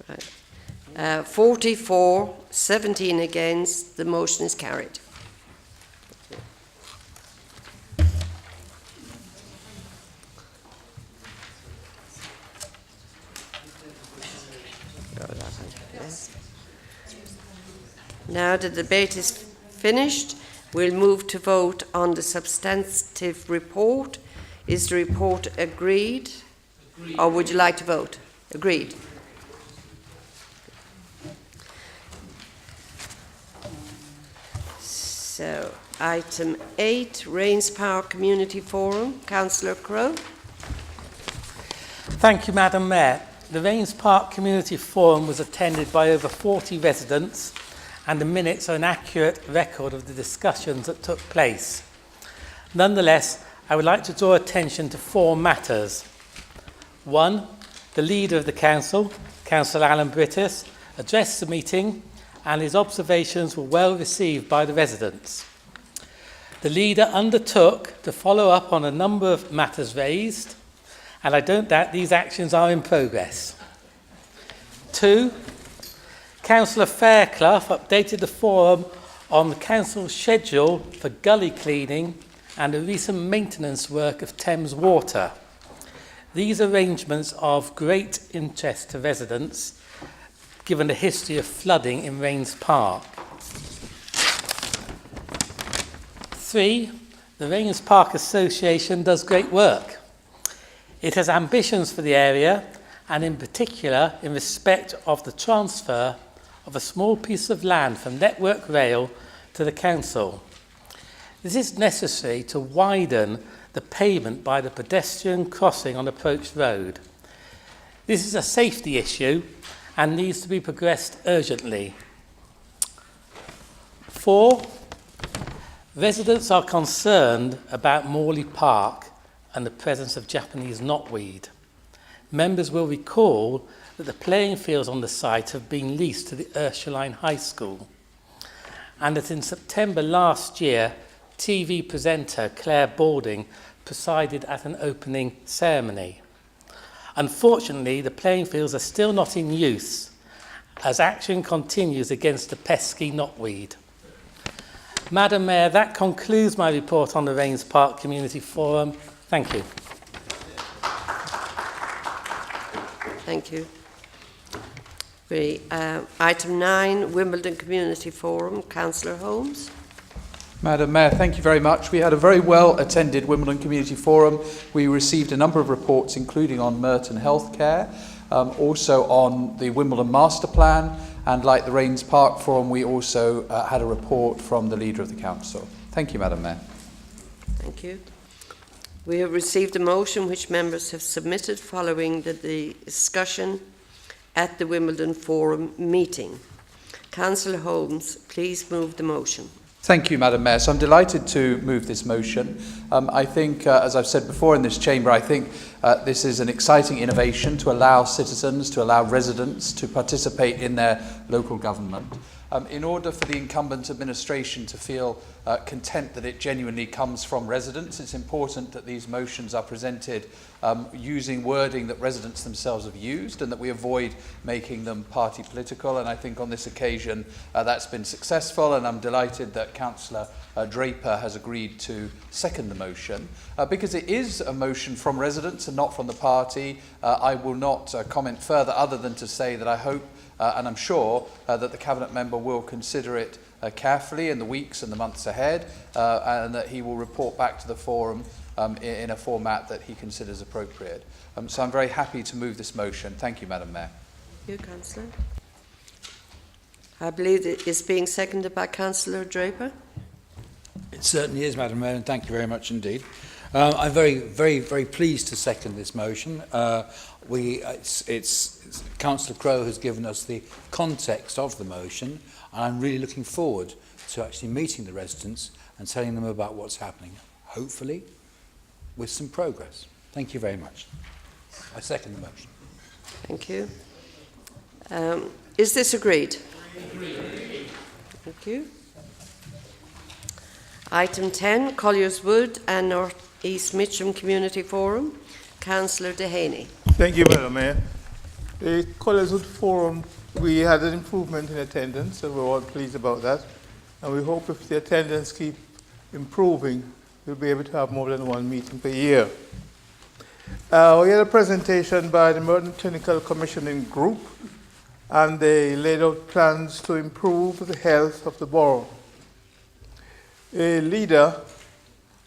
Right. 44, 17 against. The motion is carried. Now the debate is finished. We'll move to vote on the substantive report. Is the report agreed? Or would you like to vote? Agreed. So, item 8, Rains Power Community Forum. Councillor Crowe. Thank you, Madam Mayor. The Rains Park Community Forum was attended by over 40 residents, and the minutes are an accurate record of the discussions that took place. Nonetheless, I would like to draw attention to 4 matters. 1. The leader of the council, Councillor Alan Brittis, addressed the meeting and his observations were well received by the residents. The leader undertook to follow up on a number of matters raised, and I don't doubt these actions are in progress. 2. Councillor Fairclough updated the forum on the council's schedule for gully cleaning and the recent maintenance work of Thames Water. These arrangements are of great interest to residents, given the history of flooding in Rains Park. 3. The Rains Park Association does great work. It has ambitions for the area, and in particular in respect of the transfer of a small piece of land from Network Rail to the council. This is necessary to widen the pavement by the pedestrian crossing on Approach Road. This is a safety issue and needs to be progressed urgently. 4. Residents are concerned about Morley Park and the presence of Japanese knotweed. Members will recall that the playing fields on the site have been leased to the Ursuline High School, and that in September last year, TV presenter Claire Balding presided at an opening ceremony. Unfortunately, the playing fields are still not in use, as action continues against the pesky knotweed. Madam Mayor, that concludes my report on the Rains Park Community Forum. Thank you. Thank you. Item 9, Wimbledon Community Forum. Councillor Holmes. Madam Mayor, thank you very much. We had a very well-attended Wimbledon Community Forum. We received a number of reports, including on Merton Healthcare, also on the Wimbledon Master Plan, and like the Rains Park Forum, we also had a report from the Leader of the Council. Thank you, Madam Mayor. Thank you. We have received a motion which members have submitted following the discussion at the Wimbledon Forum meeting. Councillor Holmes, please move the motion. Thank you, Madam Mayor. So I'm delighted to move this motion. I think, as I've said before in this chamber, I think this is an exciting innovation to allow citizens, to allow residents to participate in their local government. In order for the incumbent administration to feel content that it genuinely comes from residents, it's important that these motions are presented using wording that residents themselves have used and that we avoid making them party political. And I think on this occasion that's been successful, and I'm delighted that Councillor Draper has agreed to second the motion. Because it is a motion from residents and not from the party, I will not comment further other than to say that I hope and I'm sure that the Cabinet member will consider it carefully in the weeks and the months ahead, and that he will report back to the forum in a format that he considers appropriate. So I'm very happy to move this motion. Thank you, Madam Mayor. Thank you, Councillor. I believe it is being seconded by Councillor Draper. It certainly is, Madam Mayor, and thank you very much indeed. I'm very pleased to second this motion. Councillor Crowe has given us the context of the motion, and I'm really looking forward to actually meeting the residents and telling them about what's happening, hopefully with some progress. Thank you very much. I second the motion. Thank you. Is this agreed? Agreed. Thank you. Item 10, Collier's Wood and North East Mitcham Community Forum. Councillor Dehaney. Thank you, Madam Mayor. The Colorswood Forum, we had an improvement in attendance, and we're all pleased about that. And we hope if the attendance keep improving, we'll be able to have more than one meeting per year. We had a presentation by the Merton Clinical Commissioning Group, and they laid out plans to improve the health of the borough. A leader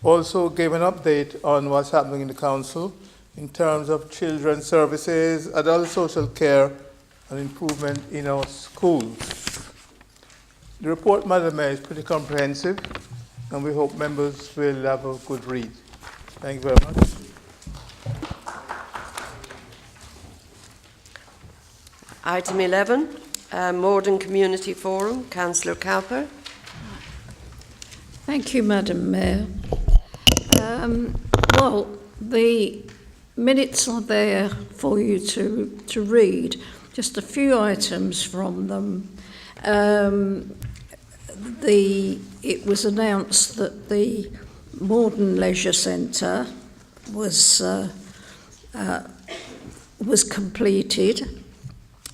also gave an update on what's happening in the council in terms of children's services, adult social care, and improvement in our schools. The report, Madam Mayor, is pretty comprehensive, and we hope members will have a good read. Thank you very much. Item 11, Morden Community Forum, Councillor Cowper. Thank you, Madam Mayor. Well, the minutes are there for you to read. Just a few items from them. It was announced that the Morden Leisure Centre was completed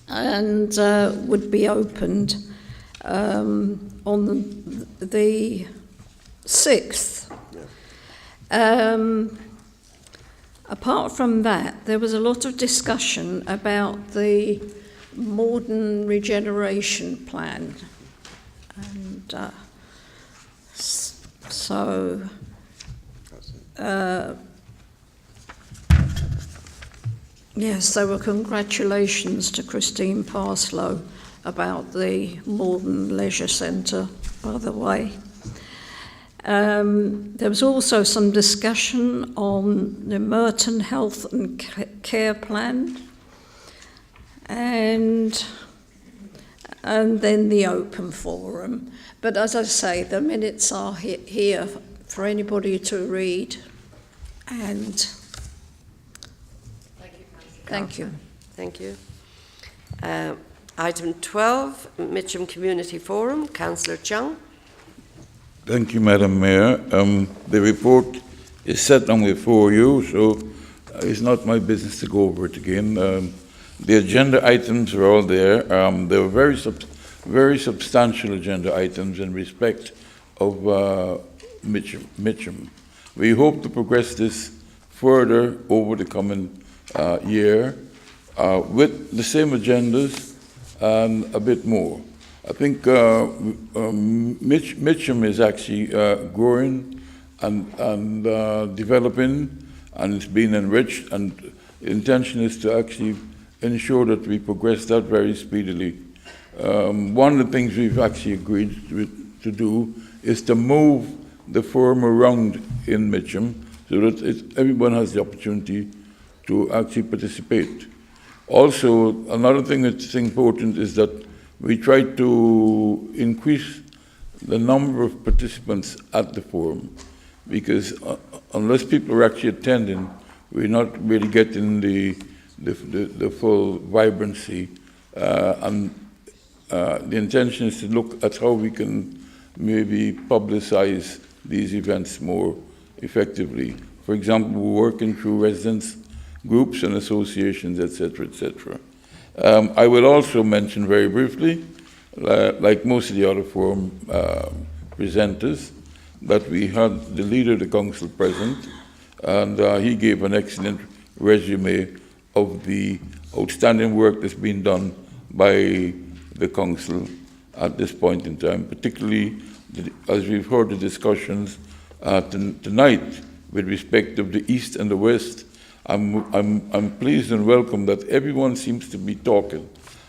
and would be opened on the 6th. Apart from that, there was a lot of discussion about the Morden regeneration plan. And yes, there were congratulations to Christine Parslow about the Morden Leisure Centre, by the way. There was also some discussion on the Merton Health and Care Plan, and then the open forum. But as I say, the minutes are here for anybody to read. And thank you. Thank you. Item 12, Mitcham Community Forum, Councillor Chung. Thank you, Madam Mayor. The report is set down before you, so it's not my business to go over it again. The agenda items are all there. They were very substantial agenda items in respect of Mitcham. We hope to progress this further over the coming year with the same agendas and a bit more. I think Mitcham is actually growing and developing, and it's been enriched, and the intention is to actually ensure that we progress that very speedily. One of the things we've actually agreed to do is to move the forum around in Mitcham so that everyone has the opportunity to actually participate. Also, another thing that's important is that we try to increase the number of participants at the forum, because unless people are actually attending, we're not really getting the full vibrancy. And the intention is to look at how we can maybe publicize these events more effectively. For example, we're working through residents groups and associations, etc., etc. I will also mention very briefly, like most of the other forum presenters, that we had the leader of the council present, and he gave an excellent resume of the outstanding work that's been done by the council at this point in time, particularly as we've heard the discussions tonight with respect to the East and the West. I'm pleased and welcome that everyone seems to be talking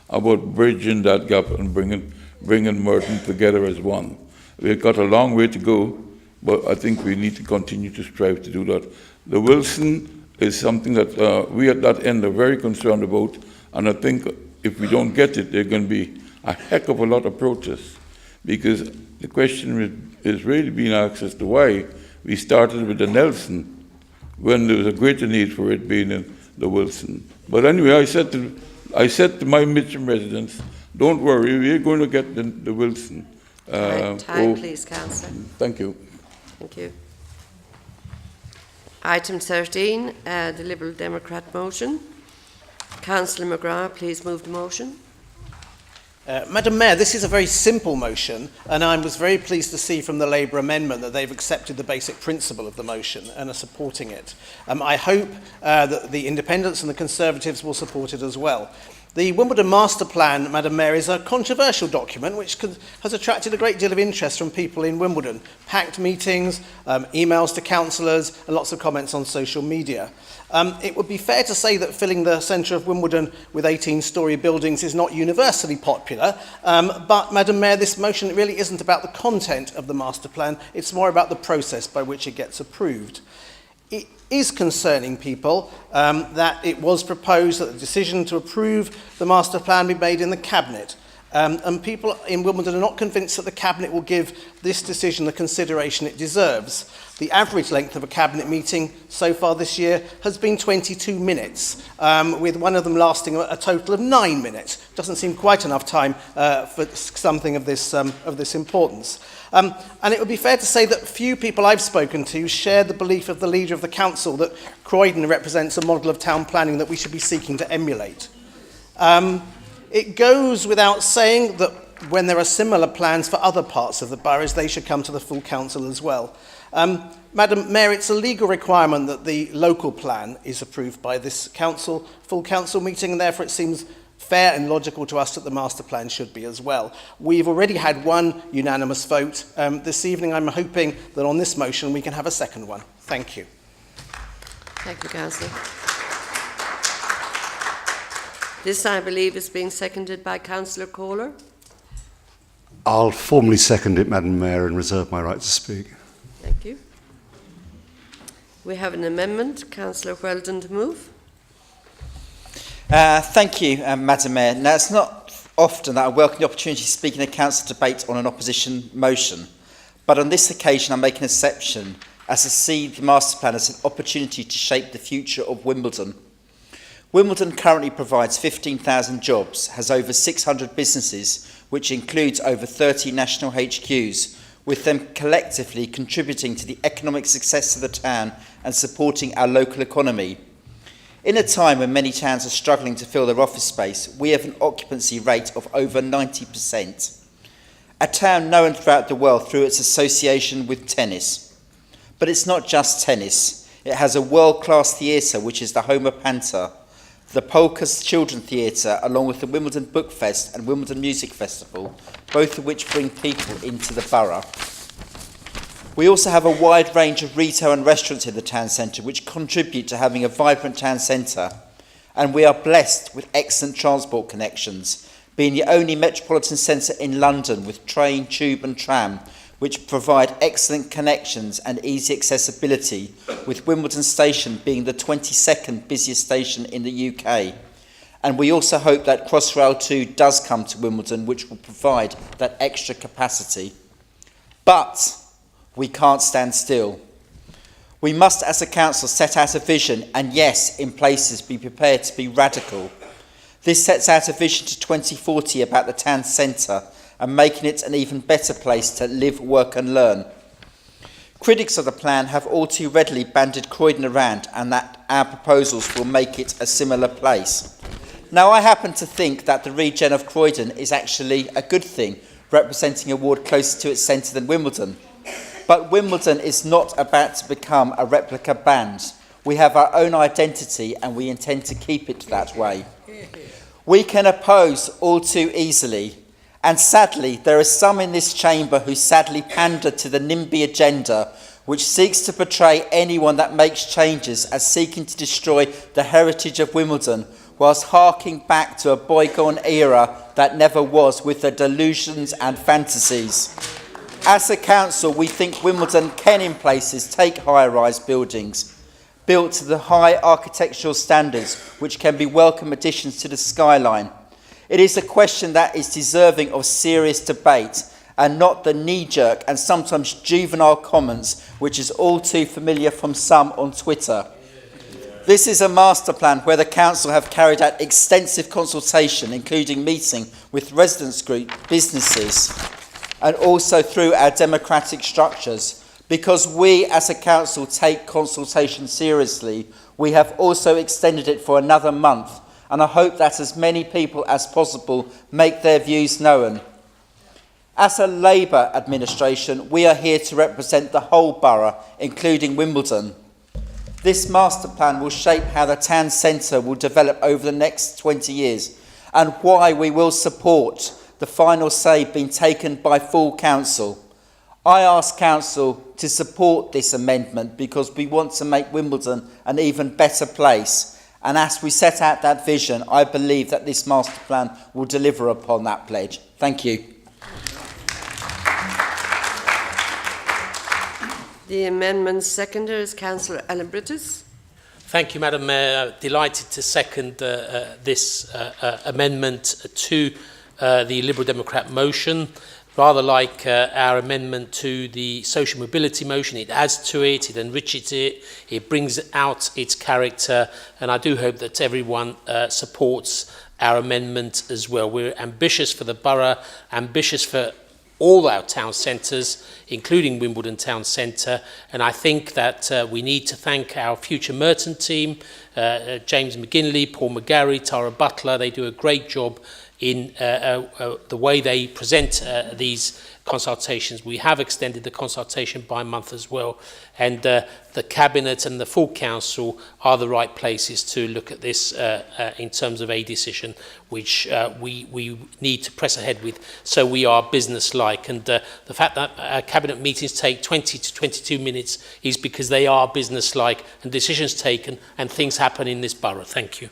about bridging that gap and bringing Merton together as one. We've got a long way to go, but I think we need to continue to strive to do that. The Wilson is something that we at that end are very concerned about, and I think if we don't get it, there's going to be a heck of a lot of protests, because the question is really being asked as to why we started with the Nelson when there was a greater need for it being in the Wilson. But anyway, I said to my Mitcham residents, don't worry, we're going to get the Wilson. Time, please, Councillor. Thank you. Thank you. Item 13, the Liberal Democrat motion. Councillor McGrath, please move the motion. Madam Mayor, this is a very simple motion, and I was very pleased to see from the Labour amendment that they've accepted the basic principle of the motion and are supporting it. I hope that the Independents and the Conservatives will support it as well. The Wimbledon Master Plan, Madam Mayor, is a controversial document which has attracted a great deal of interest from people in Wimbledon. Packed meetings, emails to councillors, and lots of comments on social media. It would be fair to say that filling the centre of Wimbledon with 18-storey buildings is not universally popular, but, Madam Mayor, this motion really isn't about the content of the master plan, it's more about the process by which it gets approved. It is concerning people that it was proposed that the decision to approve the master plan be made in the Cabinet. And people in Wimbledon are not convinced that the Cabinet will give this decision the consideration it deserves. The average length of a Cabinet meeting so far this year has been 22 minutes, with one of them lasting a total of 9 minutes. Doesn't seem quite enough time for something of this importance. And it would be fair to say that few people I've spoken to share the belief of the leader of the council that Croydon represents a model of town planning that we should be seeking to emulate. It goes without saying that when there are similar plans for other parts of the boroughs, they should come to the full council as well. Madam Mayor, it's a legal requirement that the local plan is approved by this council, full council meeting, and therefore it seems fair and logical to us that the master plan should be as well. We've already had one unanimous vote. This evening I'm hoping that on this motion we can have a second one. Thank you. Thank you, Councillor. This, I believe, is being seconded by Councillor Cllr. I'll formally second it, Madam Mayor, and reserve my right to speak. Thank you. We have an amendment. Councillor Whelton to move. Thank you, Madam Mayor. Now, it's not often that I welcome the opportunity to speak in a council debate on an opposition motion, but on this occasion I'm making an exception as I see the master plan as an opportunity to shape the future of Wimbledon. Wimbledon currently provides 15,000 jobs, has over 600 businesses, which includes over 30 national HQs, with them collectively contributing to the economic success of the town and supporting our local economy. In a time when many towns are struggling to fill their office space, we have an occupancy rate of over 90%. A town known throughout the world through its association with tennis. But it's not just tennis. It has a world-class theatre, which is the home of Panther, the Polka's Children's Theatre, along with the Wimbledon Book Fest and Wimbledon Music Festival, both of which bring people into the borough. We also have a wide range of retail and restaurants in the town centre, which contribute to having a vibrant town centre. And we are blessed with excellent transport connections, being the only metropolitan centre in London with train, tube and tram, which provide excellent connections and easy accessibility, with Wimbledon Station being the 22nd busiest station in the UK. And we also hope that Crossrail 2 does come to Wimbledon, which will provide that extra capacity. But we can't stand still. We must, as a council, set out a vision and, yes, in places, be prepared to be radical. This sets out a vision to 2040 about the town centre and making it an even better place to live, work and learn. Critics of the plan have all too readily banded Croydon around, and that our proposals will make it a similar place. Now, I happen to think that the regen of Croydon is actually a good thing, representing a ward closer to its centre than Wimbledon. But Wimbledon is not about to become a replica band. We have our own identity and we intend to keep it that way. We can oppose all too easily. And sadly, there are some in this chamber who sadly pander to the NIMBY agenda, which seeks to portray anyone that makes changes as seeking to destroy the heritage of Wimbledon, whilst harking back to a bygone era that never was, with their delusions and fantasies. As a council, we think Wimbledon can in places take high-rise buildings, built to the high architectural standards, which can be welcome additions to the skyline. It is a question that is deserving of serious debate and not the knee-jerk and sometimes juvenile comments which is all too familiar from some on Twitter. This is a master plan where the council have carried out extensive consultation, including meeting with residents group, businesses, and also through our democratic structures. Because we as a council take consultation seriously, we have also extended it for another month, and I hope that as many people as possible make their views known. As a Labour administration, we are here to represent the whole borough, including Wimbledon. This master plan will shape how the town centre will develop over the next 20 years and why we will support the final say being taken by full council. I ask council to support this amendment because we want to make Wimbledon an even better place. And as we set out that vision, I believe that this master plan will deliver upon that pledge. Thank you. The amendment seconder is Councillor Allen-Brittas. Thank you, Madam Mayor. Delighted to second this amendment to the Liberal Democrat motion. Rather like our amendment to the social mobility motion, it adds to it, it enriches it, it brings out its character, and I do hope that everyone supports our amendment as well. We're ambitious for the borough, ambitious for all our town centres, including Wimbledon Town Centre, and I think that we need to thank our future Merton team, James McGinley, Paul McGarry, Tara Butler. They do a great job in the way they present these consultations. We have extended the consultation by a month as well, and the Cabinet and the full Council are the right places to look at this in terms of a decision which we need to press ahead with, so we are business-like. And the fact that Cabinet meetings take 20 to 22 minutes is because they are business-like and decisions taken and things happen in this borough. Thank you.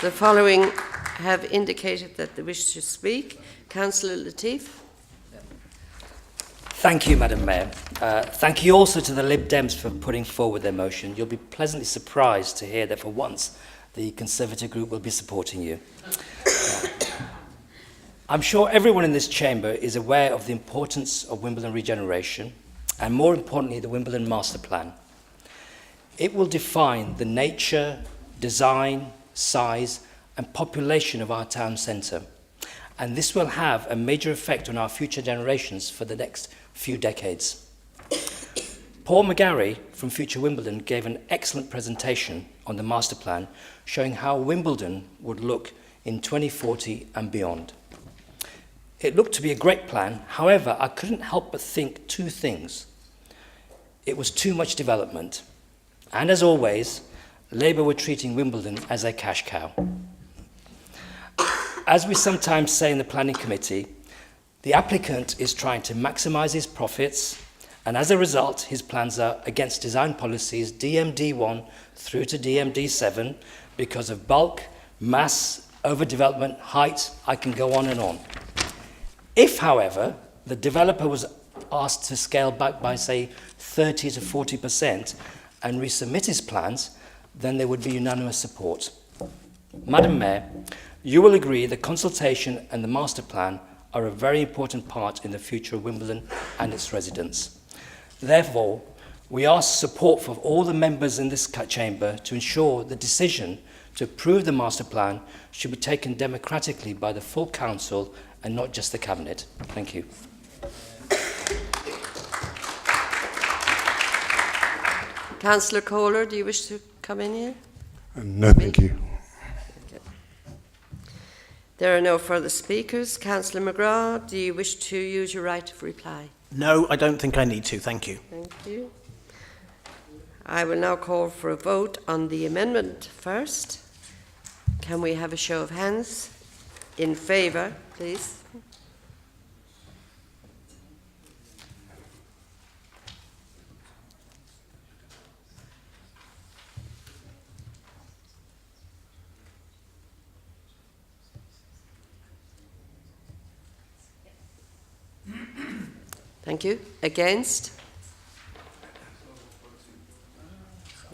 The following have indicated that they wish to speak. Councillor Latif. Thank you, Madam Mayor. Thank you also to the Lib Dems for putting forward their motion. You'll be pleasantly surprised to hear that for once the Conservative group will be supporting you. I'm sure everyone in this chamber is aware of the importance of Wimbledon regeneration and, more importantly, the Wimbledon Master Plan. It will define the nature, design, size and population of our town centre, and this will have a major effect on our future generations for the next few decades. Paul McGarry from Future Wimbledon gave an excellent presentation on the master plan showing how Wimbledon would look in 2040 and beyond. It looked to be a great plan. However, I couldn't help but think two things. It was too much development, and as always, Labour were treating Wimbledon as a cash cow. As we sometimes say in the planning committee, the applicant is trying to maximise his profits, and as a result, his plans are against design policies DMD1 through to DMD7 because of bulk, mass, overdevelopment, height. I can go on and on. If, however, the developer was asked to scale back by, say, 30 to 40% and resubmit his plans, then there would be unanimous support. Madam Mayor, you will agree the consultation and the master plan are a very important part in the future of Wimbledon and its residents. Therefore, we ask support from all the members in this chamber to ensure the decision to approve the master plan should be taken democratically by the full council and not just the cabinet. Thank you. Councillor Cllr, do you wish to come in here? No, thank you. Okay. There are no further speakers. Councillor McGrath, do you wish to use your right of reply? No, I don't think I need to. Thank you. Thank you. I will now call for a vote on the amendment first. Can we have a show of hands? In favour, please. Thank you. Against?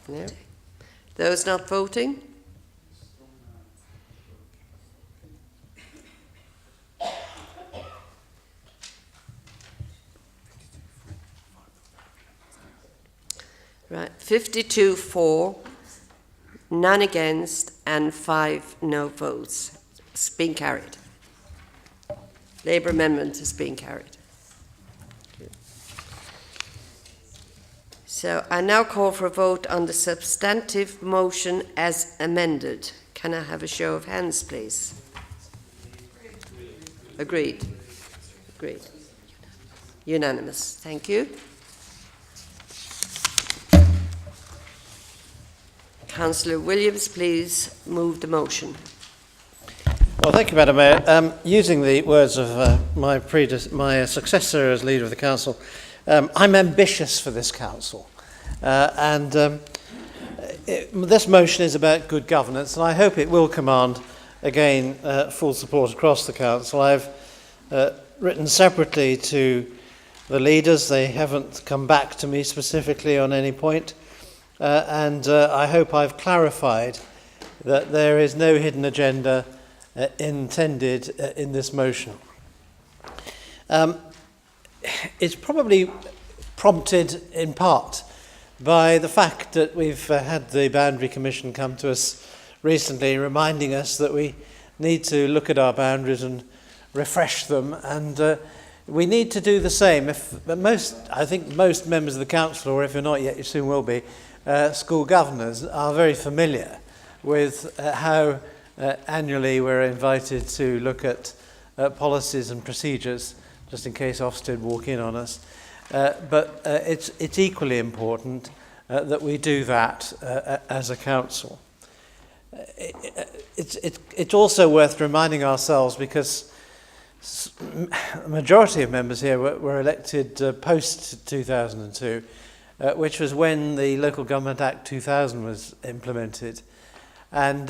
No. Those not voting? Right, 52 for, none against, and 5 no votes. It's been carried. Labour amendment is being carried. So I now call for a vote on the substantive motion as amended. Can I have a show of hands, please? Agreed. Agreed. Unanimous. Thank you. Councillor Williams, please move the motion. Well, thank you, Madam Mayor. Using the words of my successor as leader of the council, I'm ambitious for this council, this motion is about good governance, and I hope it will command again full support across the council. I've written separately to the leaders; they haven't come back to me specifically on any point, and I hope I've clarified that there is no hidden agenda intended in this motion. It's probably prompted in part by the fact that we've had the Boundary Commission come to us recently reminding us that we need to look at our boundaries and refresh them, and we need to do the same. I think most members of the council, or if you're not yet, you soon will be, school governors are very familiar with how annually we're invited to look at policies and procedures, just in case Ofsted walk in on us. But it's equally important that we do that as a council. It's also worth reminding ourselves, because the majority of members here were elected post 2002, which was when the Local Government Act 2000 was implemented. And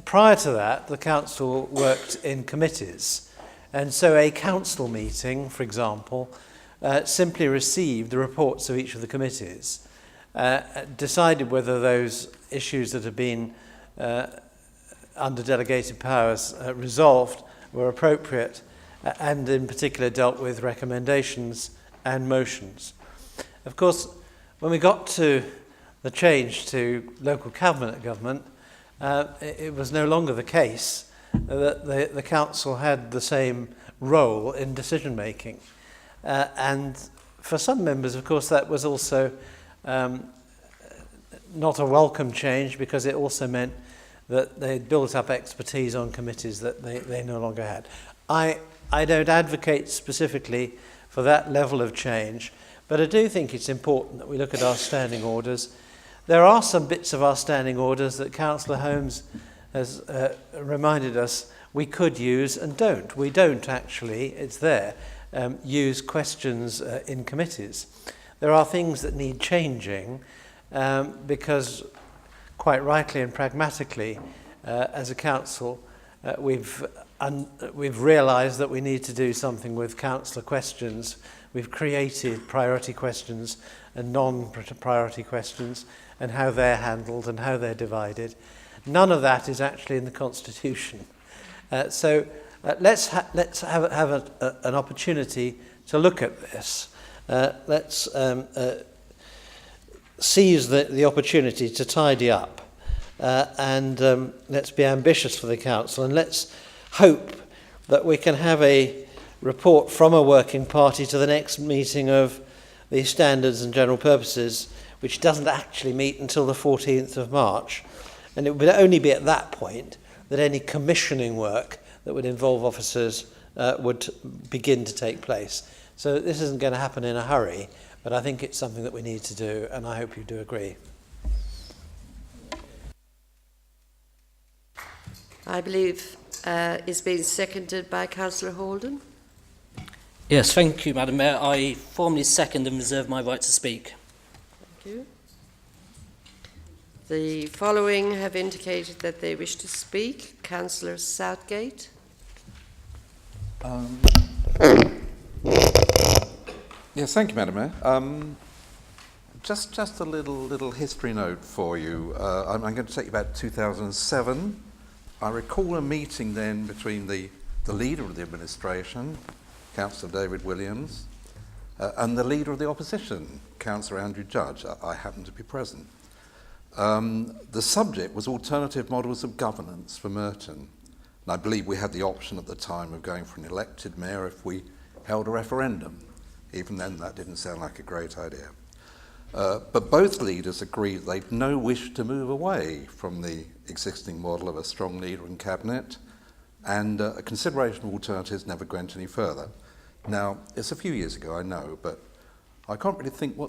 prior to that, the council worked in committees. And so a council meeting, for example, simply received the reports of each of the committees, decided whether those issues that had been under delegated powers resolved were appropriate, and in particular dealt with recommendations and motions. Of course, when we got to the change to local cabinet government, it was no longer the case that the council had the same role in decision making. And for some members, of course, that was also not a welcome change, because it also meant that they'd built up expertise on committees that they no longer had. I don't advocate specifically for that level of change, but I do think it's important that we look at our standing orders. There are some bits of our standing orders that Councillor Holmes has reminded us we could use and don't. We don't actually, it's there, use questions in committees. There are things that need changing because, quite rightly and pragmatically, as a council, we've realised that we need to do something with councillor questions. We've created priority questions and non-priority questions, and how they're handled and how they're divided. None of that is actually in the Constitution. So let's have an opportunity to look at this. Let's seize the opportunity to tidy up, and let's be ambitious for the council, and let's hope that we can have a report from a working party to the next meeting of the Standards and General Purposes, which doesn't actually meet until the 14th of March. And it would only be at that point that any commissioning work that would involve officers would begin to take place. So this isn't going to happen in a hurry, but I think it's something that we need to do, and I hope you do agree. I believe it's been seconded by Councillor Holden. Yes, thank you, Madam Mayor. I formally second and reserve my right to speak. Thank you. The following have indicated that they wish to speak. Councillor Southgate. Yes, thank you, Madam Mayor. Just a little history note for you. I'm going to take you back to 2007. I recall a meeting then between the leader of the administration, Councillor David Williams, and the leader of the opposition, Councillor Andrew Judge. I happened to be present. The subject was alternative models of governance for Merton. And I believe we had the option at the time of going for an elected mayor if we held a referendum. Even then, that didn't sound like a great idea. But both leaders agreed they've no wish to move away from the existing model of a strong leader in cabinet, and a consideration of alternatives never went any further. Now, it's a few years ago, I know, but I can't really think for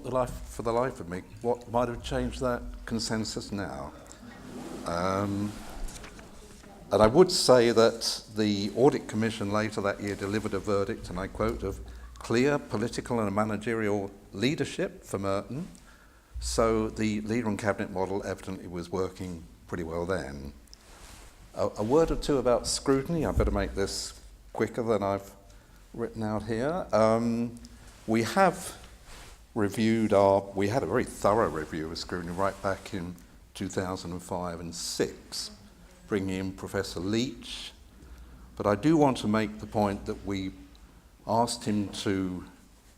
the life of me what might have changed that consensus now. And I would say that the Audit Commission later that year delivered a verdict, and I quote, of clear political and managerial leadership for Merton. So the leader and cabinet model evidently was working pretty well then. A word or two about scrutiny. I better make this quicker than I've written out here. We have reviewed we had a very thorough review of scrutiny right back in 2005 and 6, bringing in Professor Leach. But I do want to make the point that we asked him to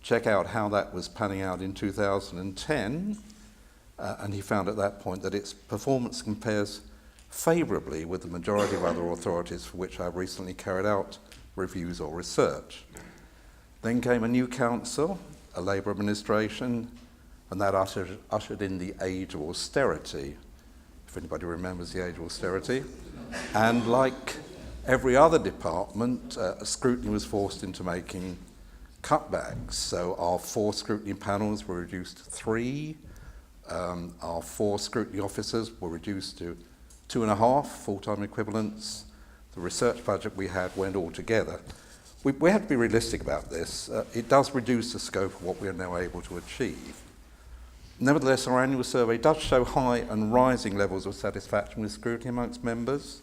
check out how that was panning out in 2010, and he found at that point that its performance compares favourably with the majority of other authorities for which I've recently carried out reviews or research. Then came a new council, a Labour administration, and that ushered in the age of austerity, if anybody remembers the age of austerity. And like every other department, scrutiny was forced into making cutbacks. So our 4 scrutiny panels were reduced to 3. Our 4 scrutiny officers were reduced to 2.5 full-time equivalents. The research budget we had went all together. We have to be realistic about this. It does reduce the scope of what we are now able to achieve. Nevertheless, our annual survey does show high and rising levels of satisfaction with scrutiny amongst members,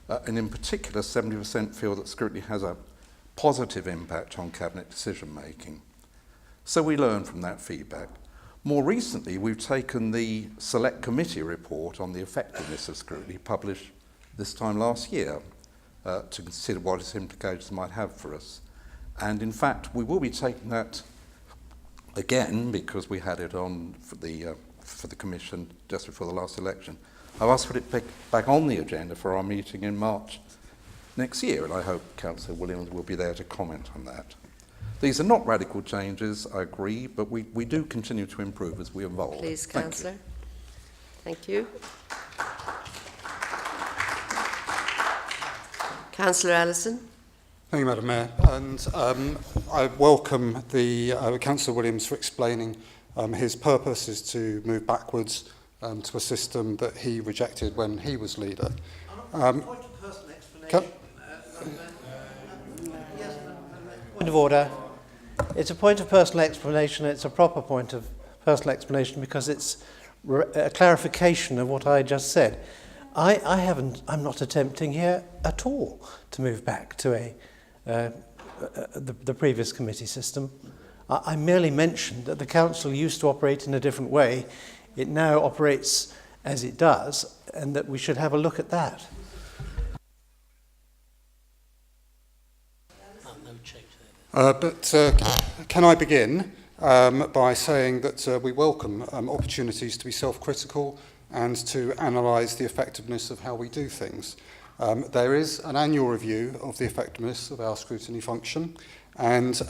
and in particular 70% feel that scrutiny has a positive impact on cabinet decision making. So we learn from that feedback. More recently, we've taken the Select Committee report on the effectiveness of scrutiny, published this time last year, to consider what its implications might have for us. And in fact, we will be taking that again, because we had it on for the Commission just before the last election. I've asked for it back on the agenda for our meeting in March next year, and I hope Councillor Williams will be there to comment on that. These are not radical changes, I agree, but we do continue to improve as we evolve. Please, Councillor. Thank you. Councillor Allison. Thank you, Madam Mayor. And I welcome the Councillor Williams for explaining his purpose is to move backwards to a system that he rejected when he was leader. Point of order. It's a point of personal explanation. It's a proper point of personal explanation because it's a clarification of what I just said. I'm not attempting here at all to move back to the previous committee system. I merely mentioned that the council used to operate in a different way. It now operates as it does, and that we should have a look at that. Can I begin by saying that we welcome opportunities to be self-critical and to analyse the effectiveness of how we do things. There is an annual review of the effectiveness of our scrutiny function, and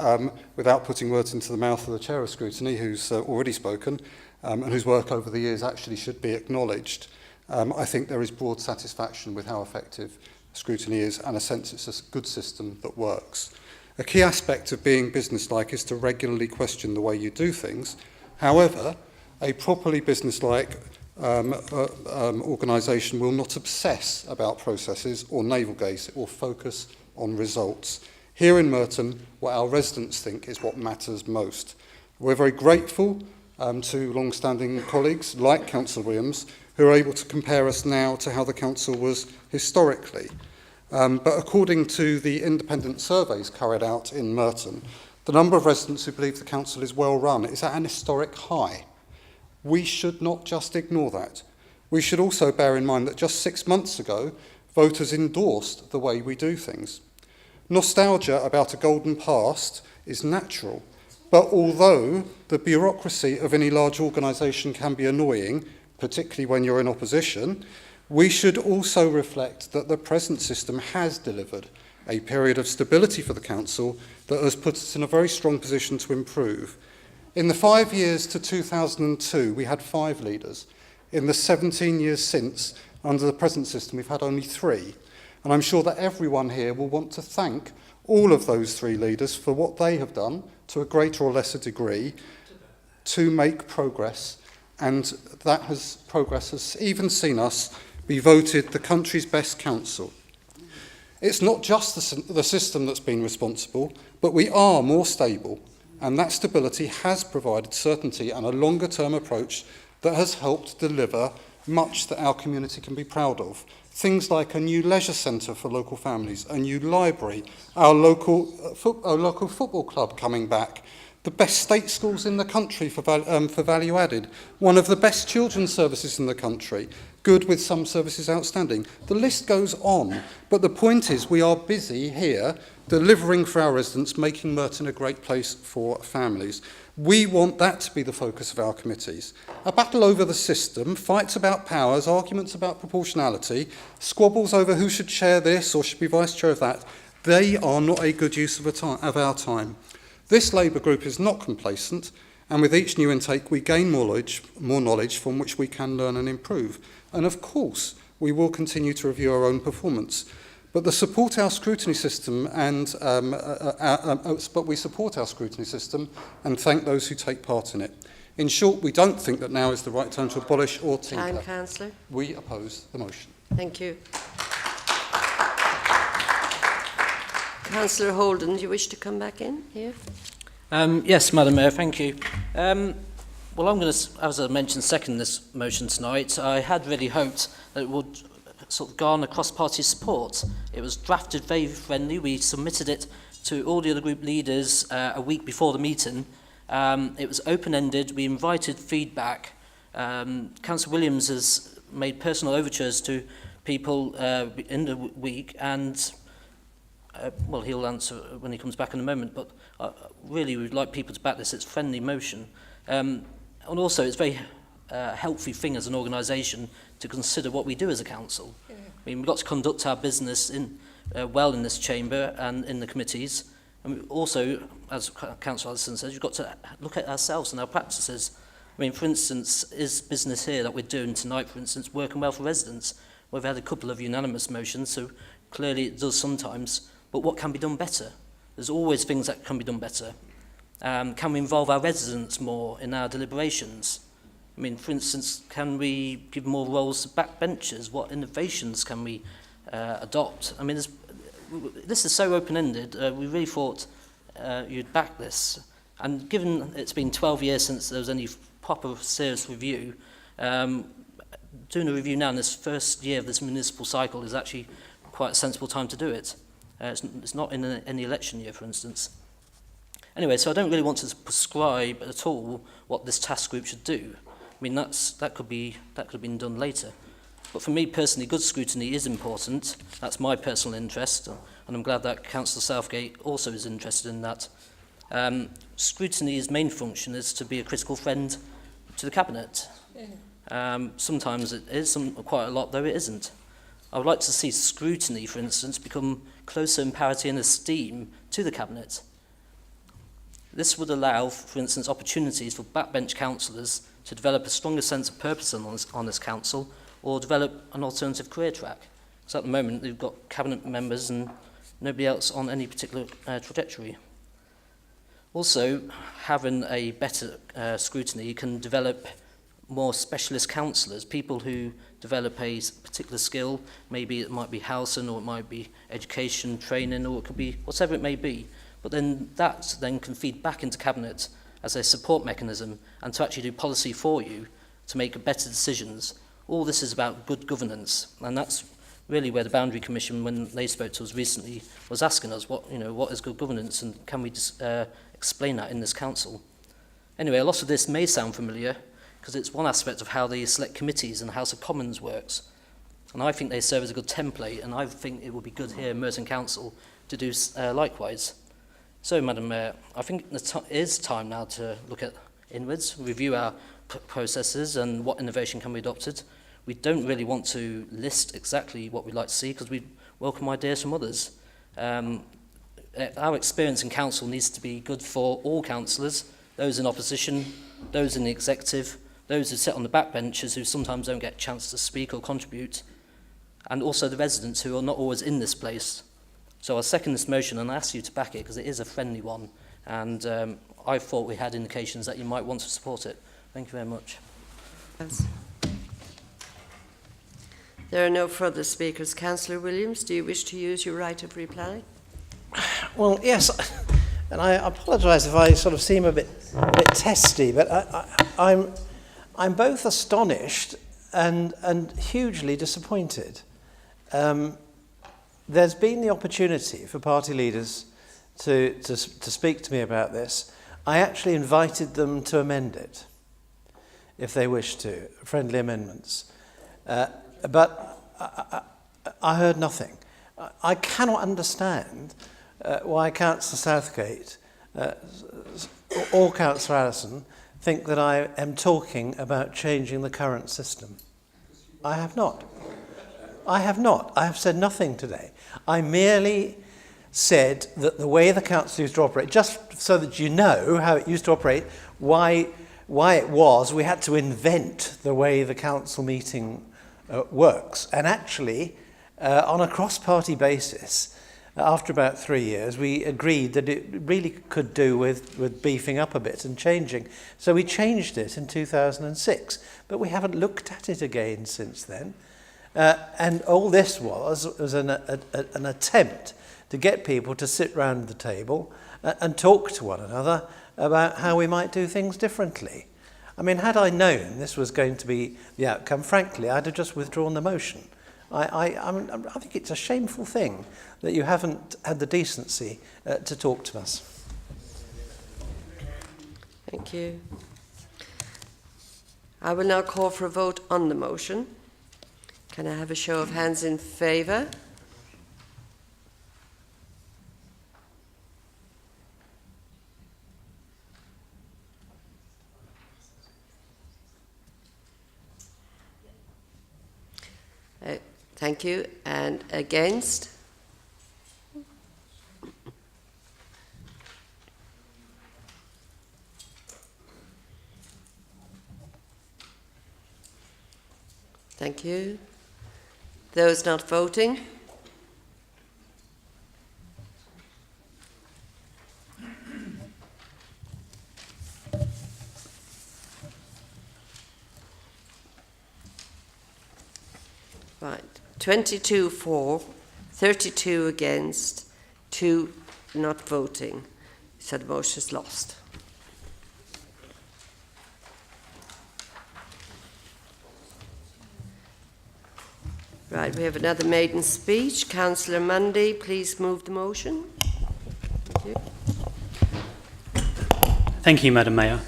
without putting words into the mouth of the Chair of Scrutiny, who's already spoken, and whose work over the years actually should be acknowledged, I think there is broad satisfaction with how effective scrutiny is and a sense it's a good system that works. A key aspect of being businesslike is to regularly question the way you do things. However, a properly businesslike organisation will not obsess about processes or navel gaze. It will focus on results. Here in Merton, what our residents think is what matters most. We're very grateful to long-standing colleagues like Councillor Williams who are able to compare us now to how the council was historically. But according to the independent surveys carried out in Merton, the number of residents who believe the council is well run is at an historic high. We should not just ignore that. We should also bear in mind that just 6 months ago, voters endorsed the way we do things. Nostalgia about a golden past is natural, but although the bureaucracy of any large organisation can be annoying, particularly when you're in opposition, we should also reflect that the present system has delivered a period of stability for the council that has put us in a very strong position to improve. In the 5 years to 2002, we had 5 leaders. In the 17 years since, under the present system, we've had only 3. And I'm sure that everyone here will want to thank all of those 3 leaders for what they have done, to a greater or lesser degree, to make progress. And that progress has even seen us be voted the country's best council. It's not just the system that's been responsible, but we are more stable, and that stability has provided certainty and a longer-term approach that has helped deliver much that our community can be proud of. Things like a new leisure centre for local families, a new library, our local football club coming back, the best state schools in the country for value added, one of the best children's services in the country, good with some services outstanding. The list goes on, but the point is we are busy here delivering for our residents, making Merton a great place for families. We want that to be the focus of our committees. A battle over the system, fights about powers, arguments about proportionality, squabbles over who should chair this or should be vice chair of that, they are not a good use of our time. This Labour group is not complacent, and with each new intake we gain more knowledge from which we can learn and improve. And of course, we will continue to review our own performance. But we support our scrutiny system and thank those who take part in it. In short, we don't think that now is the right time to abolish or tinker. Time, Councillor. We oppose the motion. Thank you. Councillor Holden, do you wish to come back in here? Yes, Madam Mayor, thank you. Well, I'm going to, as I mentioned, second this motion tonight. I had really hoped that it would sort of garner cross-party support. It was drafted very friendly. We submitted it to all the other group leaders a week before the meeting. It was open-ended. We invited feedback. Councillor Williams has made personal overtures to people in the week, and well, he'll answer when he comes back in a moment, but really we'd like people to back this. It's a friendly motion. And also it's very helpful thing as an organisation to consider what we do as a council. Yeah. I mean, we've got to conduct our business well in this chamber and in the committees. And we also, as Councillor Allison says, we've got to look at ourselves and our practices. I mean, for instance, is business here that we're doing tonight, for instance, working well for residents? We've had a couple of unanimous motions, so clearly it does sometimes. But what can be done better? There's always things that can be done better. Can we involve our residents more in our deliberations? I mean, for instance, can we give more roles to backbenchers? What innovations can we adopt? I mean, this is so open-ended. We really thought you'd back this. And given it's been 12 years since there was any proper serious review, doing a review now in this first year of this municipal cycle is actually quite a sensible time to do it. It's not in any election year, for instance. Anyway, so I don't really want to prescribe at all what this task group should do. I mean, that could have been done later. But for me personally, good scrutiny is important. That's my personal interest, and I'm glad that Councillor Southgate also is interested in that. Scrutiny's main function is to be a critical friend to the Cabinet. Sometimes it is, quite a lot though it isn't. I would like to see scrutiny, for instance, become closer in parity and esteem to the Cabinet. This would allow, for instance, opportunities for backbench councillors to develop a stronger sense of purpose on this council, or develop an alternative career track. Because at the moment, they've got Cabinet members and nobody else on any particular trajectory. Also, having a better scrutiny can develop more specialist councillors, people who develop a particular skill. Maybe it might be housing, or it might be education, training, or it could be whatever it may be. But then that then can feed back into Cabinet as a support mechanism and to actually do policy for you to make better decisions. All this is about good governance, and that's really where the Boundary Commission, when they spoke to us recently, was asking us what is good governance, and can we just explain that in this council. Anyway, a lot of this may sound familiar because it's one aspect of how the select committees and the House of Commons works, and I think they serve as a good template, and I think it will be good here in Merton Council to do likewise. So, Madam Mayor, I think it is time now to look at inwards, review our processes and what innovation can be adopted. We don't really want to list exactly what we'd like to see because we welcome ideas from others. Our experience in council needs to be good for all councillors. those in opposition, those in the executive, those who sit on the backbenchers who sometimes don't get a chance to speak or contribute, and also the residents who are not always in this place. So I'll second this motion and ask you to back it because it is a friendly one, and I thought we had indications that you might want to support it. Thank you very much. Yes. There are no further speakers. Councillor Williams, do you wish to use your right of reply? Well, yes, and I apologise if I sort of seem a bit testy, but I'm both astonished and hugely disappointed. There's been the opportunity for party leaders to speak to me about this. I actually invited them to amend it, if they wish to, friendly amendments. But I heard nothing. I cannot understand why Councillor Southgate or Councillor Allison think that I am talking about changing the current system. I have not. I have not. I have said nothing today. I merely said that the way the council used to operate, just so that you know how it used to operate, why it was we had to invent the way the council meeting works. And actually, on a cross-party basis, after about 3 years, we agreed that it really could do with beefing up a bit and changing. So we changed it in 2006, but we haven't looked at it again since then. And all this was an attempt to get people to sit round the table and talk to one another about how we might do things differently. I mean, had I known this was going to be the outcome, frankly, I'd have just withdrawn the motion. I think it's a shameful thing that you haven't had the decency to talk to us. Thank you. I will now call for a vote on the motion. Can I have a show of hands in favour? Thank you. And against? Thank you. Those not voting? Right. 22 for, 32 against, 2 not voting. So the motion is lost. Right, we have another maiden speech. Councillor Mundy, please move the motion. Thank you. Thank you, Madam Mayor.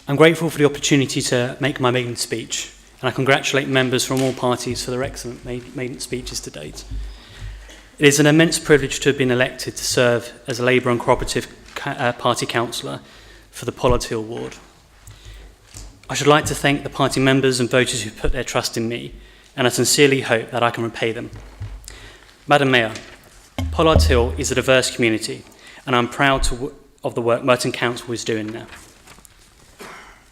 I'm grateful for the opportunity to make my maiden speech, and I congratulate members from all parties for their excellent maiden speeches to date. It is an immense privilege to have been elected to serve as a Labour and Cooperative Party councillor for the Pollard Hill ward. I should like to thank the party members and voters who put their trust in me, and I sincerely hope that I can repay them. Madam Mayor, Pollard Hill is a diverse community, and I'm proud of the work Merton Council is doing there.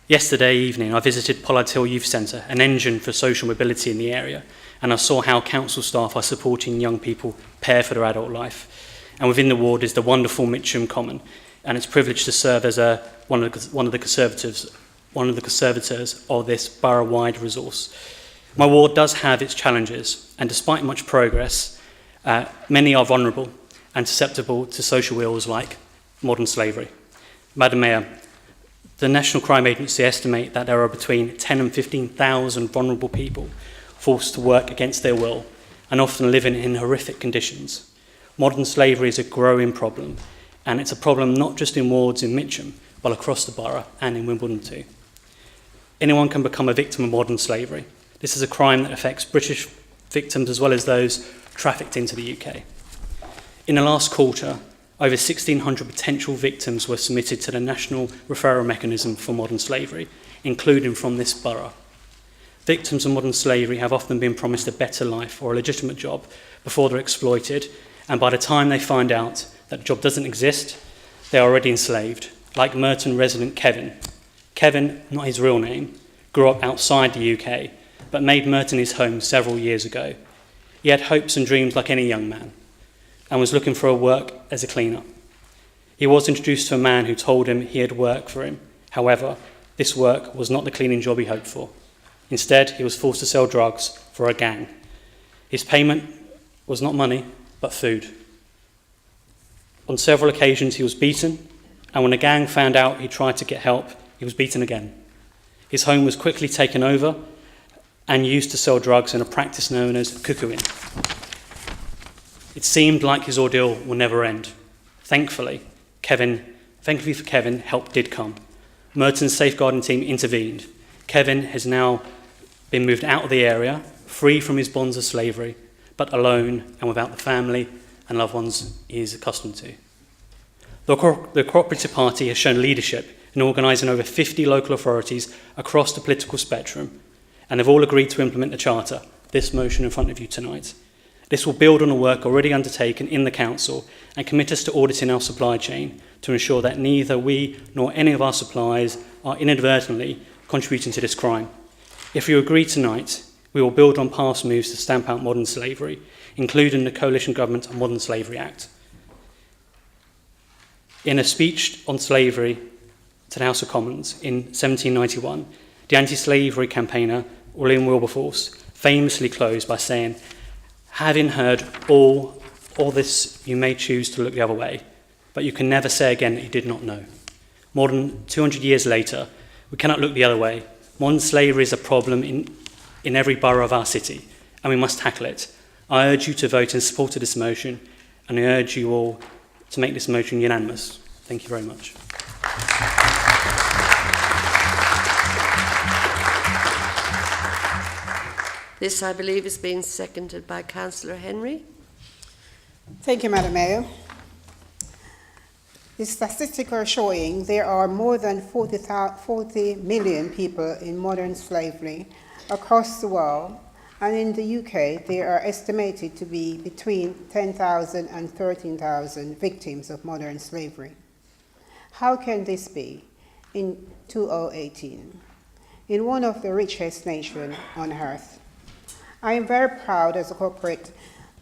Yesterday evening, I visited Pollard Hill Youth Centre, an engine for social mobility in the area, and I saw how council staff are supporting young people prepare for their adult life. And within the ward is the wonderful Mitcham Common, and it's a privilege to serve as one of the conservators of this borough-wide resource. My ward does have its challenges, and despite much progress, many are vulnerable and susceptible to social ills like modern slavery. Madam Mayor, the National Crime Agency estimate that there are between 10 and 15,000 vulnerable people forced to work against their will and often living in horrific conditions. Modern slavery is a growing problem, and it's a problem not just in wards in Mitcham, but across the borough and in Wimbledon too. Anyone can become a victim of modern slavery. This is a crime that affects British victims as well as those trafficked into the UK. In the last quarter, over 1,600 potential victims were submitted to the National Referral Mechanism for Modern Slavery, including from this borough. Victims of modern slavery have often been promised a better life or a legitimate job before they're exploited, and by the time they find out that the job doesn't exist, they're already enslaved like Merton resident Kevin. Kevin, not his real name, grew up outside the UK, but made Merton his home several years ago. He had hopes and dreams like any young man, and was looking for a work as a cleaner. He was introduced to a man who told him he had work for him. However, this work was not the cleaning job he hoped for. Instead, he was forced to sell drugs for a gang. His payment was not money, but food. On several occasions, he was beaten, and when the gang found out he tried to get help, he was beaten again. His home was quickly taken over and used to sell drugs in a practice known as cuckooing. It seemed like his ordeal will never end. Thankfully for Kevin, help did come. Merton's safeguarding team intervened. Kevin has now been moved out of the area, free from his bonds of slavery, but alone and without the family and loved ones he is accustomed to. The Cooperative Party has shown leadership in organising over 50 local authorities across the political spectrum, and they've all agreed to implement the Charter, this motion in front of you tonight. This will build on the work already undertaken in the Council and commit us to auditing our supply chain to ensure that neither we nor any of our suppliers are inadvertently contributing to this crime. If you agree tonight, we will build on past moves to stamp out modern slavery, including the Coalition Government and Modern Slavery Act. In a speech on slavery to the House of Commons in 1791, the anti-slavery campaigner William Wilberforce famously closed by saying, "Having heard all this, you may choose to look the other way, but you can never say again that you did not know." More than 200 years later, we cannot look the other way. Modern slavery is a problem in every borough of our city, and we must tackle it. I urge you to vote in support of this motion, and I urge you all to make this motion unanimous. Thank you very much. This, I believe, is being seconded by Councillor Henry. Thank you, Madam Mayor. The statistics are showing there are more than 40 million people in modern slavery across the world, and in the UK there are estimated to be between 10,000 and 13,000 victims of modern slavery. How can this be in 2018, in one of the richest nations on earth? I am very proud as a corporate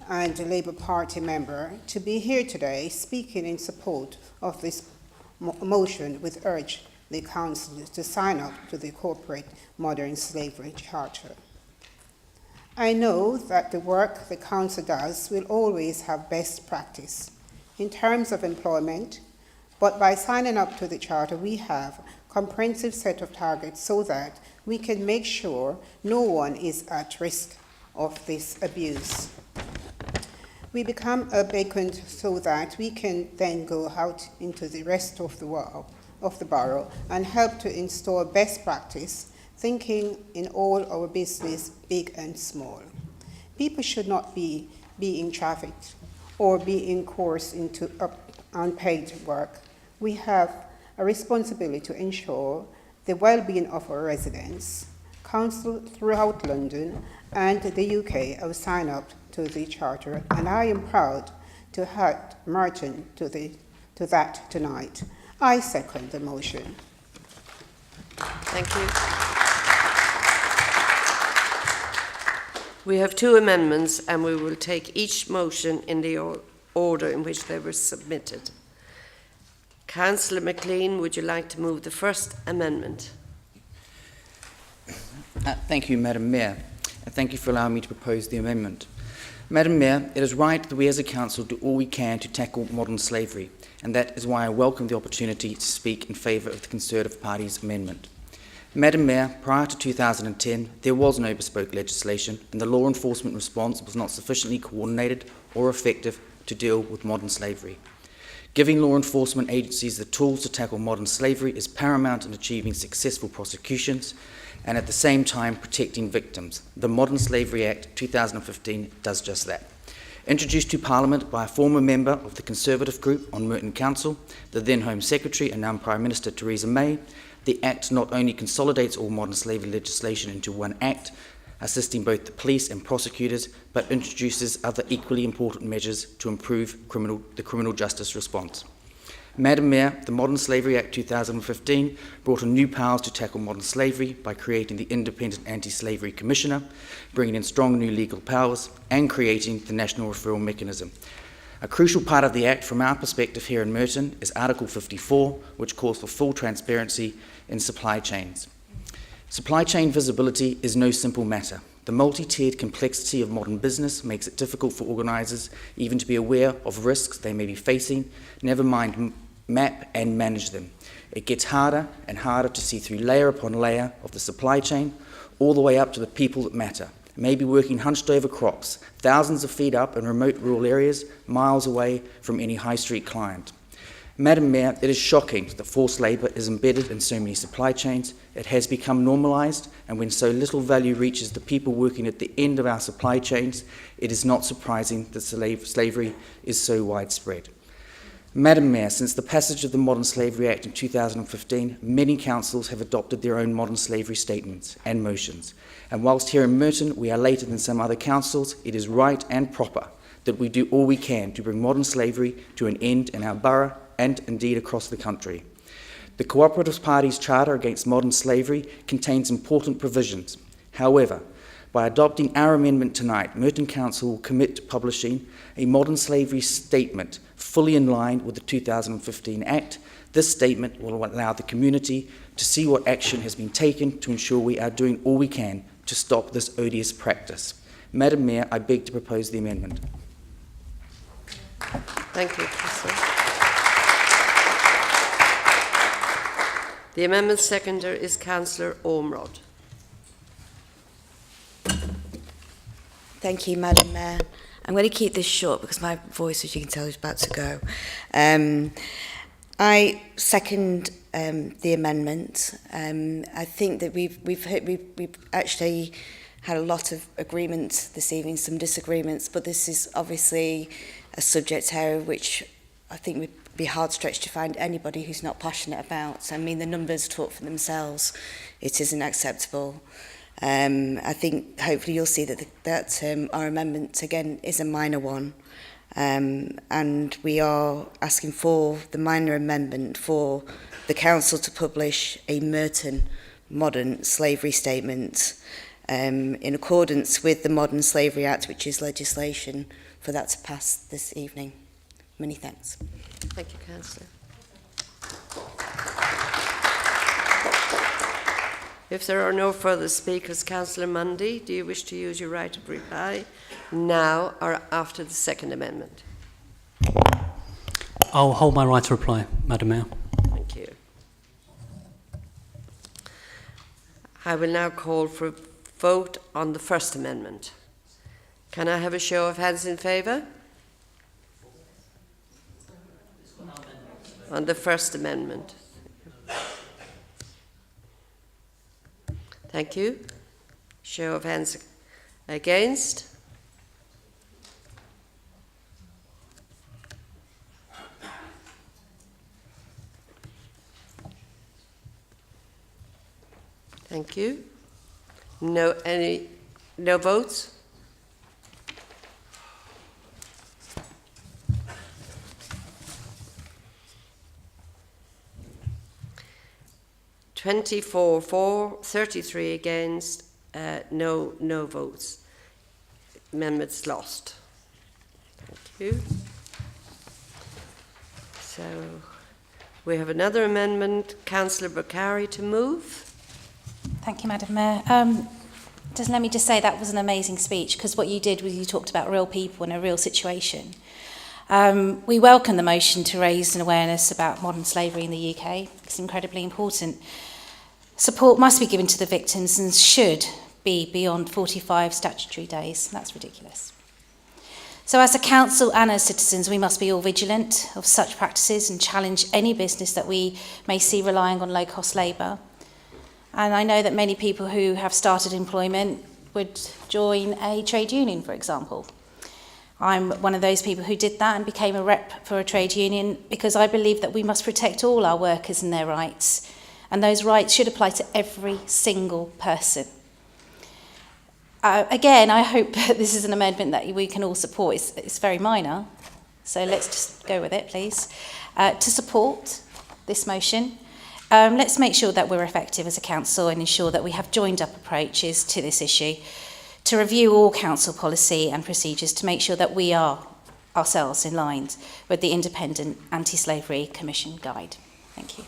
and a Labour Party member to be here today speaking in support of this motion which urge the Council to sign up to the Corporate Modern Slavery Charter. I know that the work the Council does will always have best practice in terms of employment, but by signing up to the Charter we have a comprehensive set of targets so that we can make sure no one is at risk of this abuse. We become a beacon so that we can then go out into the rest of the world, of the borough, and help to install best practice, thinking in all our business, big and small. People should not be being trafficked or being coerced into unpaid work. We have a responsibility to ensure the well-being of our residents. Council throughout London and the UK have signed up to the Charter, and I am proud to add Merton to that tonight. I second the motion. Thank you. We have two amendments, and we will take each motion in the order in which they were submitted. Councillor McLean, would you like to move the first amendment? Thank you, Madam Mayor, and thank you for allowing me to propose the amendment. Madam Mayor, it is right that we as a council do all we can to tackle modern slavery, and that is why I welcome the opportunity to speak in favour of the Conservative Party's amendment. Madam Mayor, prior to 2010, there was no bespoke legislation, and the law enforcement response was not sufficiently coordinated or effective to deal with modern slavery. Giving law enforcement agencies the tools to tackle modern slavery is paramount in achieving successful prosecutions and at the same time protecting victims. The Modern Slavery Act 2015 does just that. Introduced to Parliament by a former member of the Conservative group on Merton Council, the then Home Secretary and now Prime Minister Theresa May, the Act not only consolidates all modern slavery legislation into one Act, assisting both the police and prosecutors, but introduces other equally important measures to improve the criminal justice response. Madam Mayor, the Modern Slavery Act 2015 brought on new powers to tackle modern slavery by creating the Independent Anti-Slavery Commissioner, bringing in strong new legal powers, and creating the National Referral Mechanism. A crucial part of the Act from our perspective here in Merton is Article 54, which calls for full transparency in supply chains. Supply chain visibility is no simple matter. The multi-tiered complexity of modern business makes it difficult for organisers even to be aware of risks they may be facing, never mind map and manage them. It gets harder and harder to see through layer upon layer of the supply chain, all the way up to the people that matter, maybe working hunched over crops, thousands of feet up in remote rural areas, miles away from any high street client. Madam Mayor, it is shocking that forced labour is embedded in so many supply chains. It has become normalised, and when so little value reaches the people working at the end of our supply chains, it is not surprising that slavery is so widespread. Madam Mayor, since the passage of the Modern Slavery Act in 2015, many councils have adopted their own modern slavery statements and motions. And whilst here in Merton we are later than some other councils, it is right and proper that we do all we can to bring modern slavery to an end in our borough and indeed across the country. The Cooperative Party's Charter Against Modern Slavery contains important provisions. However, by adopting our amendment tonight, Merton Council will commit to publishing a modern slavery statement fully in line with the 2015 Act. This statement will allow the community to see what action has been taken to ensure we are doing all we can to stop this odious practice. Madam Mayor, I beg to propose the amendment. Thank you, Councillor. The amendment seconder is Councillor Ormrod. Thank you, Madam Mayor. I'm going to keep this short because my voice, as you can tell, is about to go. I second the amendment. I think that we've actually had a lot of agreement this evening, some disagreements, but this is obviously a subject area which I think would be hard stretched to find anybody who's not passionate about. I mean, the numbers talk for themselves. It isn't acceptable. I think hopefully you'll see that our amendment, again, is a minor one. And we are asking for the minor amendment for the council to publish a Merton modern slavery statement in accordance with the Modern Slavery Act, which is legislation for that to pass this evening. Many thanks. Thank you, Councillor. If there are no further speakers, Councillor Mundy, do you wish to use your right of reply now or after the second amendment? I'll hold my right to reply, Madam Mayor. Thank you. I will now call for a vote on the first amendment. Can I have a show of hands in favour? On the first amendment. Thank you. Show of hands against. Thank you. No votes? (24 for, 33 against, no votes. Amendment's lost. Thank you. So we have another amendment. Councillor Bokhari to move. Thank you, Madam Mayor. Let me just say that was an amazing speech, because what you did was you talked about real people and a real situation. We welcome the motion to raise an awareness about modern slavery in the UK. It's incredibly important. Support must be given to the victims and should be beyond 45 statutory days. That's ridiculous. So as a council and as citizens, we must be all vigilant of such practices and challenge any business that we may see relying on low-cost labour. And I know that many people who have started employment would join a trade union, for example. I'm one of those people who did that and became a rep for a trade union because I believe that we must protect all our workers and their rights. And those rights should apply to every single person. Again, I hope this is an amendment that we can all support. It's very minor, so let's just go with it, please. to support this motion. Let's make sure that we're effective as a council and ensure that we have joined up approaches to this issue, to review all council policy and procedures to make sure that we are ourselves in line with the Independent Anti-Slavery Commission Guide. Thank you.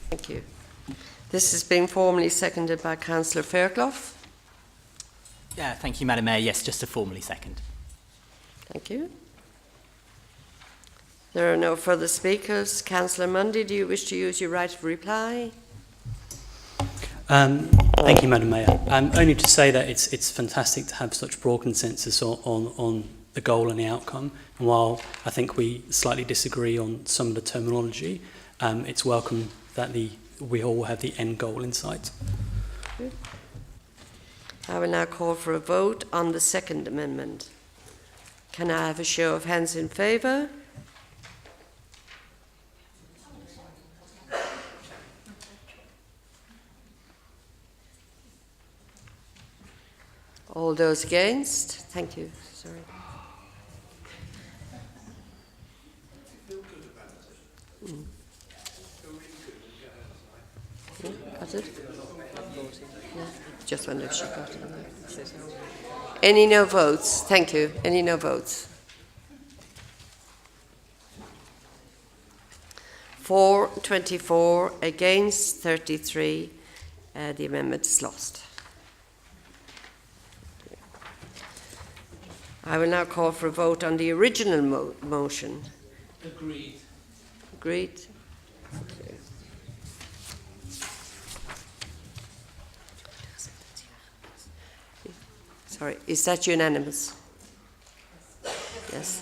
Thank you. This has been formally seconded by Councillor Fairclough. Yeah, thank you, Madam Mayor. Yes, just to formally second. Thank you. There are no further speakers. Councillor Mundy, do you wish to use your right of reply? Thank you, Madam Mayor. Only to say that it's fantastic to have such broad consensus on the goal and the outcome. And while I think we slightly disagree on some of the terminology, it's welcome that we all have the end goal in sight. Good. I will now call for a vote on the second amendment. Can I have a show of hands in favour? All those against? Thank you. Sorry. Yeah, got it? Yeah, just wonder if she got it. Any no votes? Thank you. Any no votes? 424 against 33. The amendment is lost. I will now call for a vote on the original motion. Agreed. Agreed? Sorry, is that unanimous? Yes,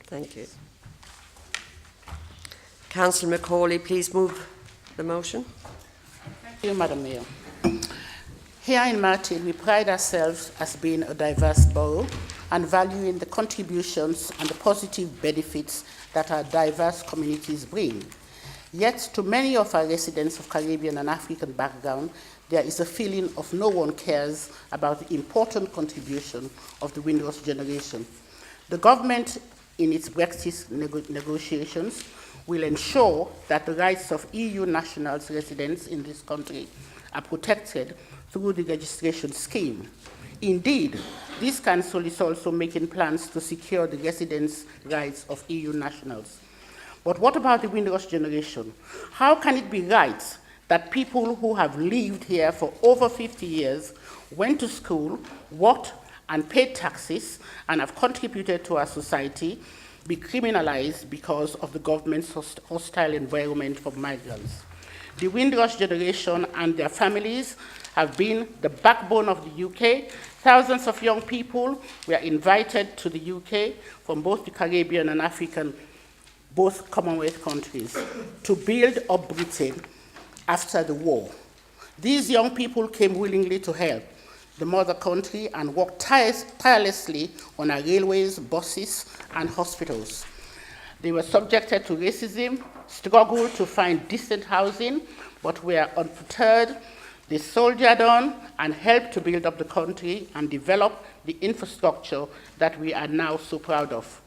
thank you. Councillor Macauley, please move the motion. Thank you, Madam Mayor. Here in Merton, we pride ourselves as being a diverse borough and valuing the contributions and the positive benefits that our diverse communities bring. Yet, to many of our residents of Caribbean and African background, there is a feeling of no one cares about the important contribution of the Windrush generation. The government, in its Brexit negotiations, will ensure that the rights of EU nationals residents in this country are protected through the registration scheme. Indeed, this council is also making plans to secure the residence rights of EU nationals. But what about the Windrush generation? How can it be right that people who have lived here for over 50 years, went to school, worked and paid taxes, and have contributed to our society, be criminalized because of the government's hostile environment for migrants? The Windrush generation and their families have been the backbone of the UK. Thousands of young people were invited to the UK from both the Caribbean and African, both Commonwealth countries, to build up Britain after the war. These young people came willingly to help the mother country and worked tirelessly on our railways, buses, and hospitals. They were subjected to racism, struggled to find decent housing, but were unperturbed. They soldiered on and helped to build up the country and develop the infrastructure that we are now so proud of.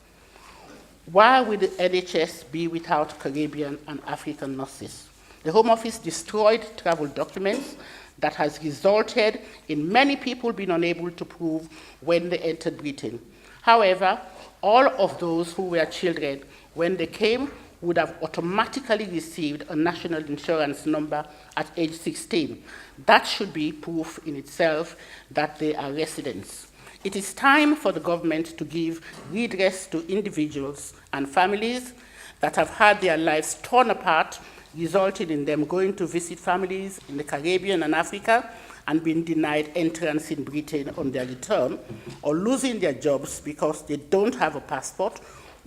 Why would the NHS be without Caribbean and African nurses? The Home Office destroyed travel documents that has resulted in many people being unable to prove when they entered Britain. However, all of those who were children when they came would have automatically received a national insurance number at age 16. That should be proof in itself that they are residents. It is time for the government to give redress to individuals and families that have had their lives torn apart, resulting in them going to visit families in the Caribbean and Africa and being denied entrance in Britain on their return, or losing their jobs because they don't have a passport.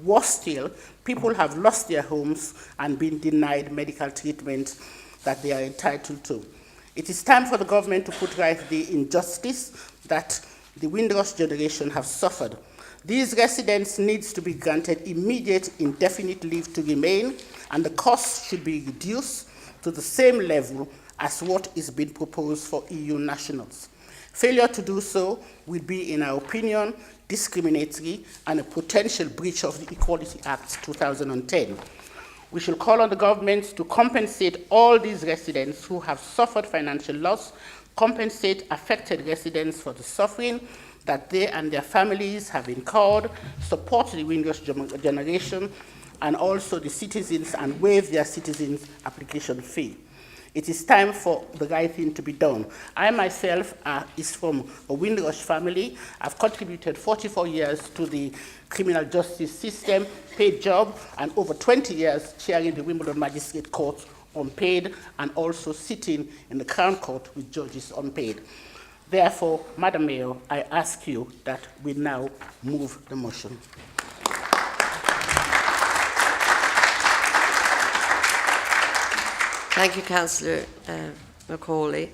Worse still, people have lost their homes and been denied medical treatment that they are entitled to. It is time for the government to put right the injustice that the Windrush generation have suffered. These residents need to be granted immediate indefinite leave to remain, and the cost should be reduced to the same level as what is being proposed for EU nationals. Failure to do so will be, in our opinion, discriminatory and a potential breach of the Equality Act 2010. We should call on the government to compensate all these residents who have suffered financial loss, compensate affected residents for the suffering that they and their families have incurred, support the Windrush generation, and also the citizens, and waive their citizens' application fee. It is time for the right thing to be done. I myself is from a Windrush family. I've contributed 44 years to the criminal justice system, paid job, and over 20 years chairing the Wimbledon Magistrate Court unpaid, and also sitting in the Crown Court with judges unpaid. Therefore, Madam Mayor, I ask you that we now move the motion. Thank you, Councillor Macauley.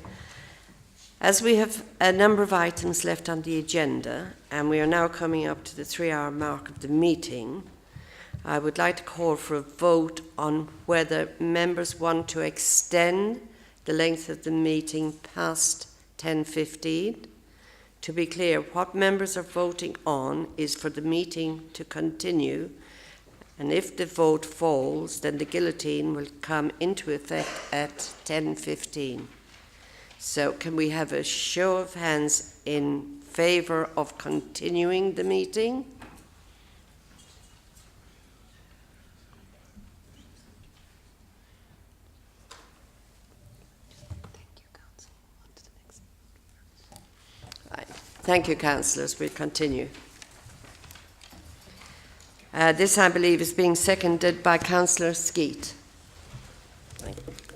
As we have a number of items left on the agenda, and we are now coming up to the 3-hour mark of the meeting, I would like to call for a vote on whether members want to extend the length of the meeting past 10:15. To be clear, what members are voting on is for the meeting to continue, and if the vote falls, then the guillotine will come into effect at 10:15. So can we have a show of hands in favour of continuing the meeting? Thank you, councillors. We'll continue. This, I believe, is being seconded by Councillor Skeete.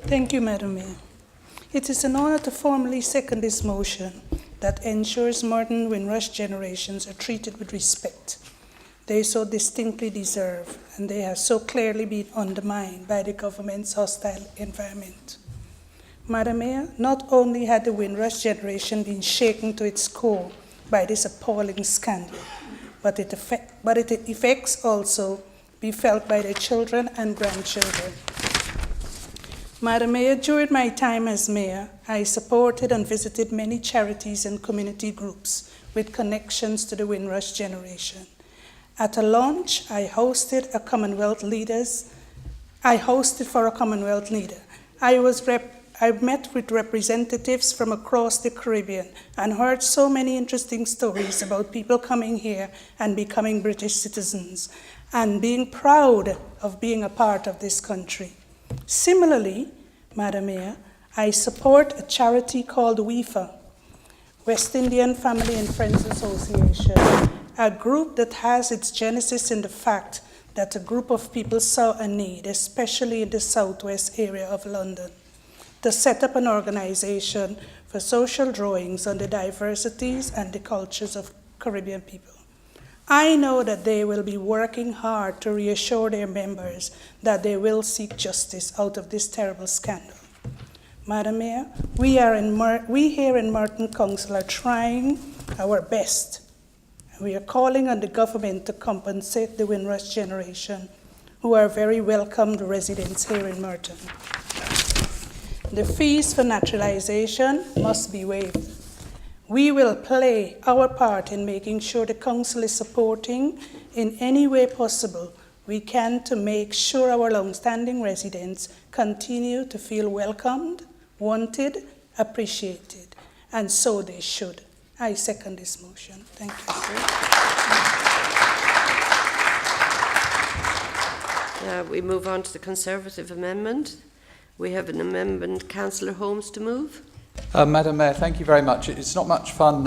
Thank you, Madam Mayor. It is an honour to formally second this motion that ensures modern Windrush generations are treated with respect they so distinctly deserve, and they have so clearly been undermined by the government's hostile environment. Madam Mayor, not only had the Windrush generation been shaken to its core by this appalling scandal, but its effects also be felt by their children and grandchildren. Madam Mayor, during my time as mayor, I supported and visited many charities and community groups with connections to the Windrush generation. At a launch, I hosted for a Commonwealth leader. I met with representatives from across the Caribbean and heard so many interesting stories about people coming here and becoming British citizens and being proud of being a part of this country. Similarly, Madam Mayor, I support a charity called WIFA, West Indian Family and Friends Association, a group that has its genesis in the fact that a group of people saw a need, especially in the southwest area of London, to set up an organization for social drawings on the diversities and the cultures of Caribbean people. I know that they will be working hard to reassure their members that they will seek justice out of this terrible scandal. Madam Mayor, we here in Merton Council are trying our best. We are calling on the government to compensate the Windrush generation, who are very welcomed residents here in Merton. The fees for naturalization must be waived. We will play our part in making sure the council is supporting in any way possible we can to make sure our long-standing residents continue to feel welcomed, wanted, appreciated, and so they should. I second this motion. Thank you. Now we move on to the Conservative amendment. We have an amendment, Councillor Holmes, to move. Madam Mayor, thank you very much. It's not much fun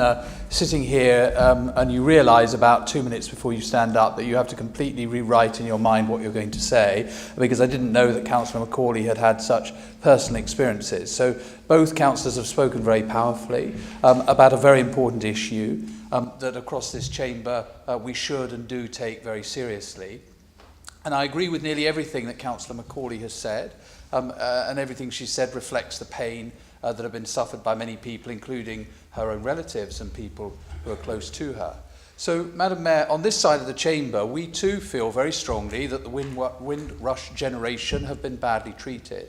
sitting here and you realise about 2 minutes before you stand up that you have to completely rewrite in your mind what you're going to say, because I didn't know that Councillor Macauley had had such personal experiences. So both councillors have spoken very powerfully about a very important issue that across this chamber we should and do take very seriously. And I agree with nearly everything that Councillor Macauley has said, and everything she said reflects the pain that have been suffered by many people, including her own relatives and people who are close to her. So, Madam Mayor, on this side of the chamber, we too feel very strongly that the Windrush generation have been badly treated.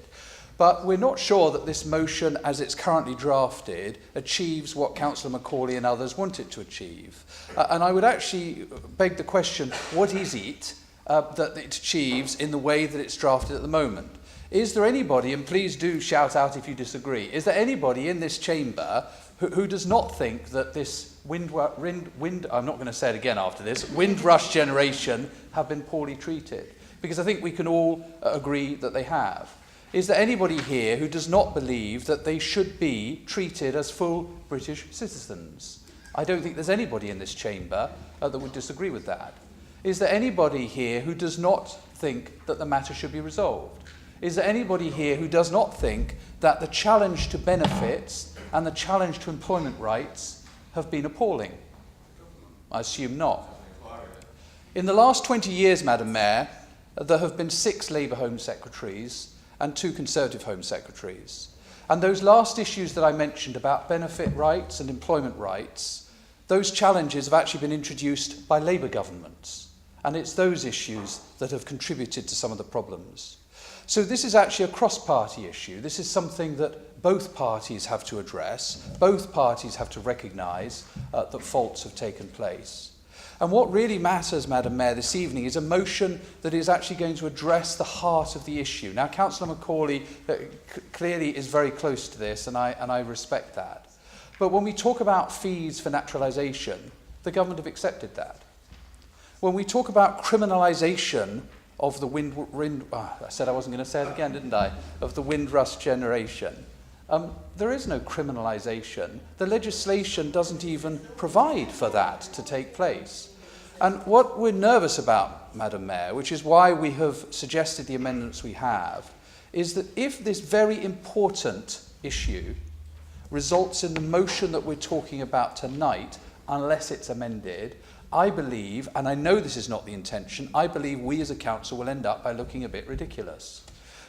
But we're not sure that this motion, as it's currently drafted, achieves what Councillor Macauley and others want it to achieve. And I would actually beg the question, what is it that it achieves in the way that it's drafted at the moment. Is there anybody, and please do shout out if you disagree, is there anybody in this chamber who does not think that this I'm not going to say it again after this, Windrush generation have been poorly treated? Because I think we can all agree that they have. Is there anybody here who does not believe that they should be treated as full British citizens? I don't think there's anybody in this chamber that would disagree with that. Is there anybody here who does not think that the matter should be resolved? Is there anybody here who does not think that the challenge to benefits and the challenge to employment rights have been appalling? I assume not. In the last 20 years, Madam Mayor, there have been 6 Labour Home Secretaries and 2 Conservative Home Secretaries. And those last issues that I mentioned about benefit rights and employment rights, those challenges have actually been introduced by Labour governments. And it's those issues that have contributed to some of the problems. So this is actually a cross-party issue. This is something that both parties have to address. Both parties have to recognise that faults have taken place. And what really matters, Madam Mayor, this evening is a motion that is actually going to address the heart of the issue. Now, Councillor Macauley clearly is very close to this, and I respect that. But when we talk about fees for naturalisation, the government have accepted that. When we talk about criminalisation of the I said I wasn't going to say it again, didn't I? Of the Windrush generation. There is no criminalisation. The legislation doesn't even provide for that to take place. And what we're nervous about, Madam Mayor, which is why we have suggested the amendments we have, is that if this very important issue results in the motion that we're talking about tonight, unless it's amended, I believe, and I know this is not the intention, I believe we as a council will end up by looking a bit ridiculous.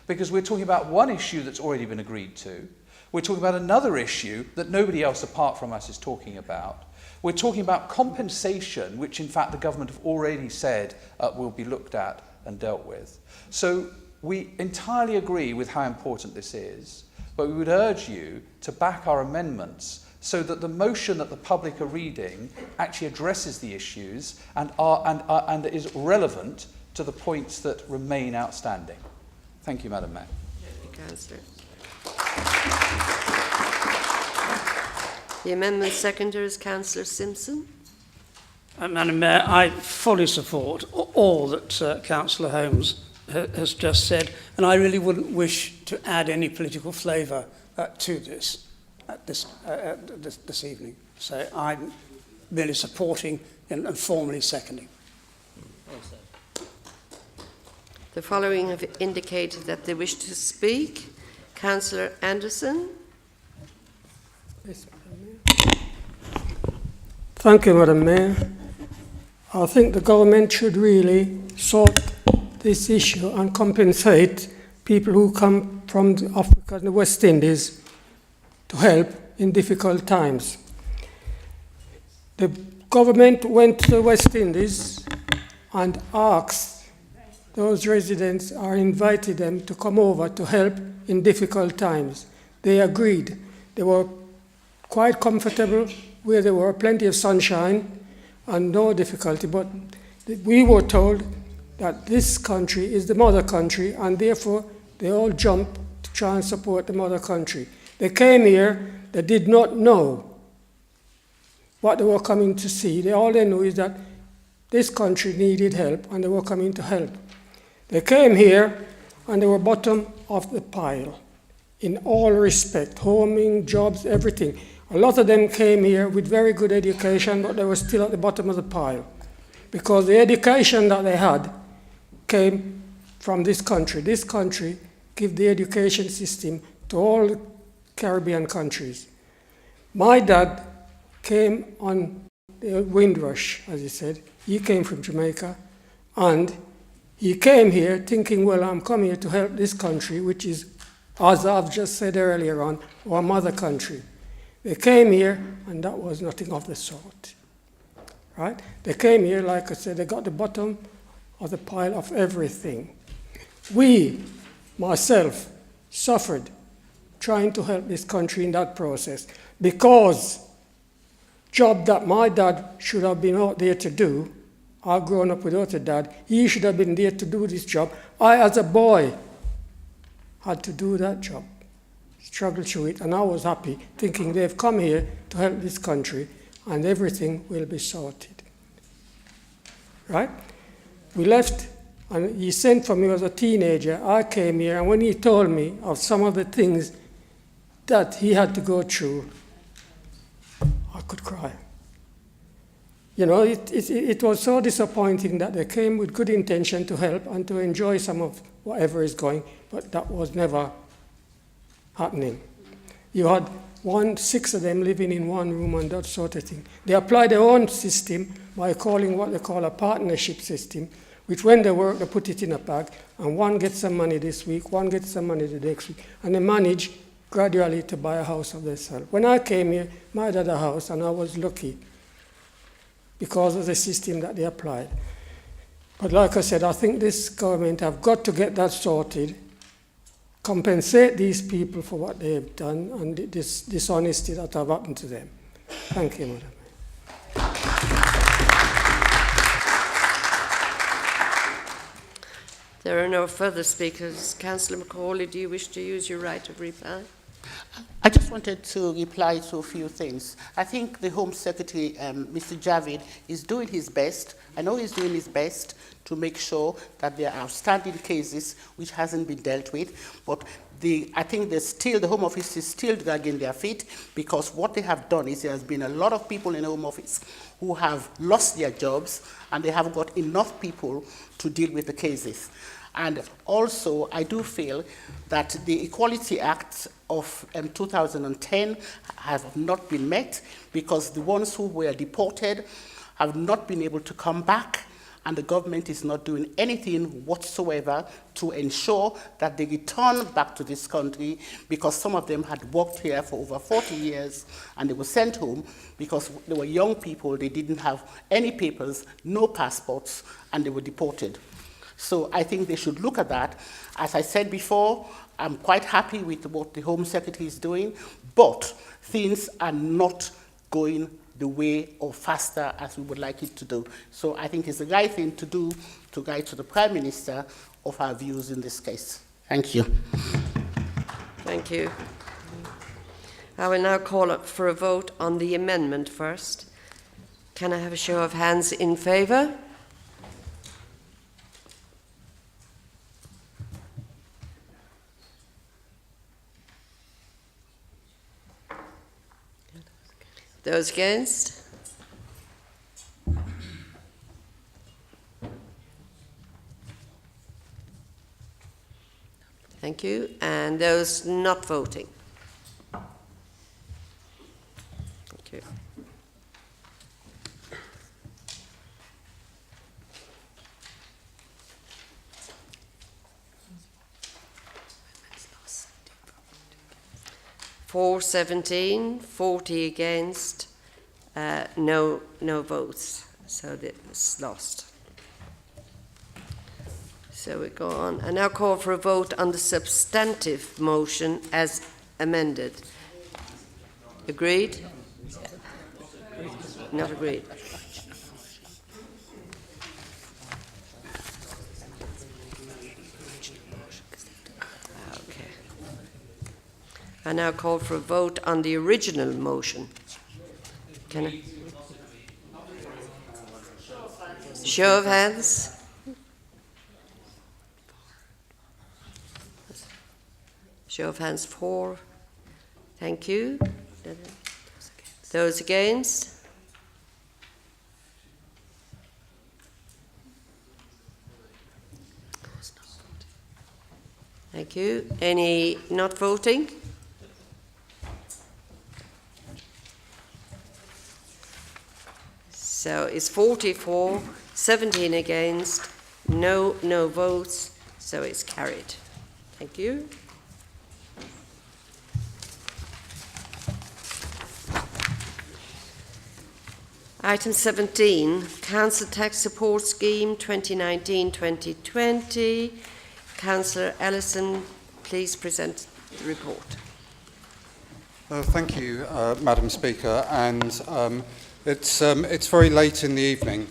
Because we're talking about one issue that's already been agreed to. We're talking about another issue that nobody else apart from us is talking about. We're talking about compensation, which in fact the government have already said will be looked at and dealt with. So we entirely agree with how important this is, but we would urge you to back our amendments so that the motion that the public are reading actually addresses the issues and is relevant to the points that remain outstanding. Thank you, Madam Mayor. Thank you, Councillor. The amendment seconder is Councillor Simpson. Madam Mayor, I fully support all that Councillor Holmes has just said, and I really wouldn't wish to add any political flavour to this this evening. So I'm merely supporting and formally seconding. The following have indicated that they wish to speak. Councillor Anderson. Thank you, Madam Mayor. I think the government should really sort this issue and compensate people who come from Africa and the West Indies to help in difficult times. The government went to the West Indies and asked those residents or invited them to come over to help in difficult times. They agreed. They were quite comfortable where there were plenty of sunshine and no difficulty, but we were told that this country is the mother country and therefore they all jumped to try and support the mother country. They came here, they did not know what they were coming to see. All they knew is that this country needed help and they were coming to help. They came here and they were bottom of the pile in all respect, homing, jobs, everything. A lot of them came here with very good education, but they were still at the bottom of the pile because the education that they had came from this country. This country gave the education system to all the Caribbean countries. My dad came on the Windrush, as he said. He came from Jamaica, and he came here thinking, well, I'm coming here to help this country, which is, as I've just said earlier on, our mother country. They came here, and that was nothing of the sort, right? They came here, like I said, they got the bottom of the pile of everything. We, myself, suffered trying to help this country in that process because job that my dad should have been out there to do, I grown up without a dad. He should have been there to do this job. I, as a boy, had to do that job, struggle through it, and I was happy, thinking they've come here to help this country, and everything will be sorted. Right? We left, and he sent for me as a teenager. I came here, and when he told me of some of the things that he had to go through, I could cry. You know, it was so disappointing that they came with good intention to help and to enjoy some of whatever is going, but that was never happening. You had 6 of them living in one room and that sort of thing. They applied their own system by calling what they call a partnership system, which when they work, they put it in a bag, and one gets some money this week, one gets some money the next week, and they manage gradually to buy a house of themselves. When I came here, my dad had a house, and I was lucky because of the system that they applied. But like I said, I think this government have got to get that sorted, compensate these people for what they have done and this dishonesty that have happened to them. Thank you, Madam. There are no further speakers. Councillor Macauley, do you wish to use your right of reply? I just wanted to reply to a few things. I think the Home Secretary, Mr. Javid, is doing his best. I know he's doing his best to make sure that there are outstanding cases which hasn't been dealt with, but I think the Home Office is still dragging their feet, because what they have done is there has been a lot of people in the Home Office who have lost their jobs, and they haven't got enough people to deal with the cases. And also, I do feel that the Equality Act of 2010 has not been met, because the ones who were deported have not been able to come back, and the government is not doing anything whatsoever to ensure that they return back to this country, because some of them had worked here for over 40 years and they were sent home because they were young people, they didn't have any papers, no passports, and they were deported. So I think they should look at that. As I said before, I'm quite happy with what the Home Secretary is doing, but things are not going the way or faster as we would like it to do. So I think it's the right thing to do to guide to the Prime Minister of our views in this case. Thank you. Thank you. I will now call up for a vote on the amendment first. Can I have a show of hands in favour? Those against? Thank you. And those not voting? Thank you. For 17, 40 against, no votes, so it's lost. So we go on. I now call for a vote on the substantive motion as amended. Agreed? Not agreed. I now call for a vote on the original motion. Can I? Show of hands. Show of hands for. Thank you. Those against? Thank you. Any not voting? So it's 44, 17 against, no votes, so it's carried. Thank you. Item 17, Council Tax Support Scheme 2019-2020. Councillor Allison, please present the report. Thank you, Madam Speaker, and it's very late in the evening,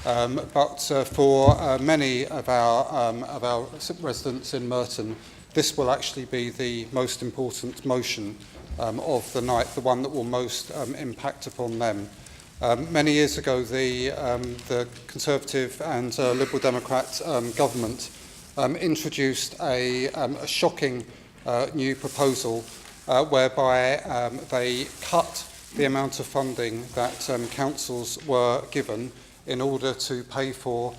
but for many of our residents in Merton, this will actually be the most important motion of the night, the one that will most impact upon them. Many years ago, the Conservative and Liberal Democrat government introduced a shocking new proposal whereby they cut the amount of funding that councils were given in order to pay for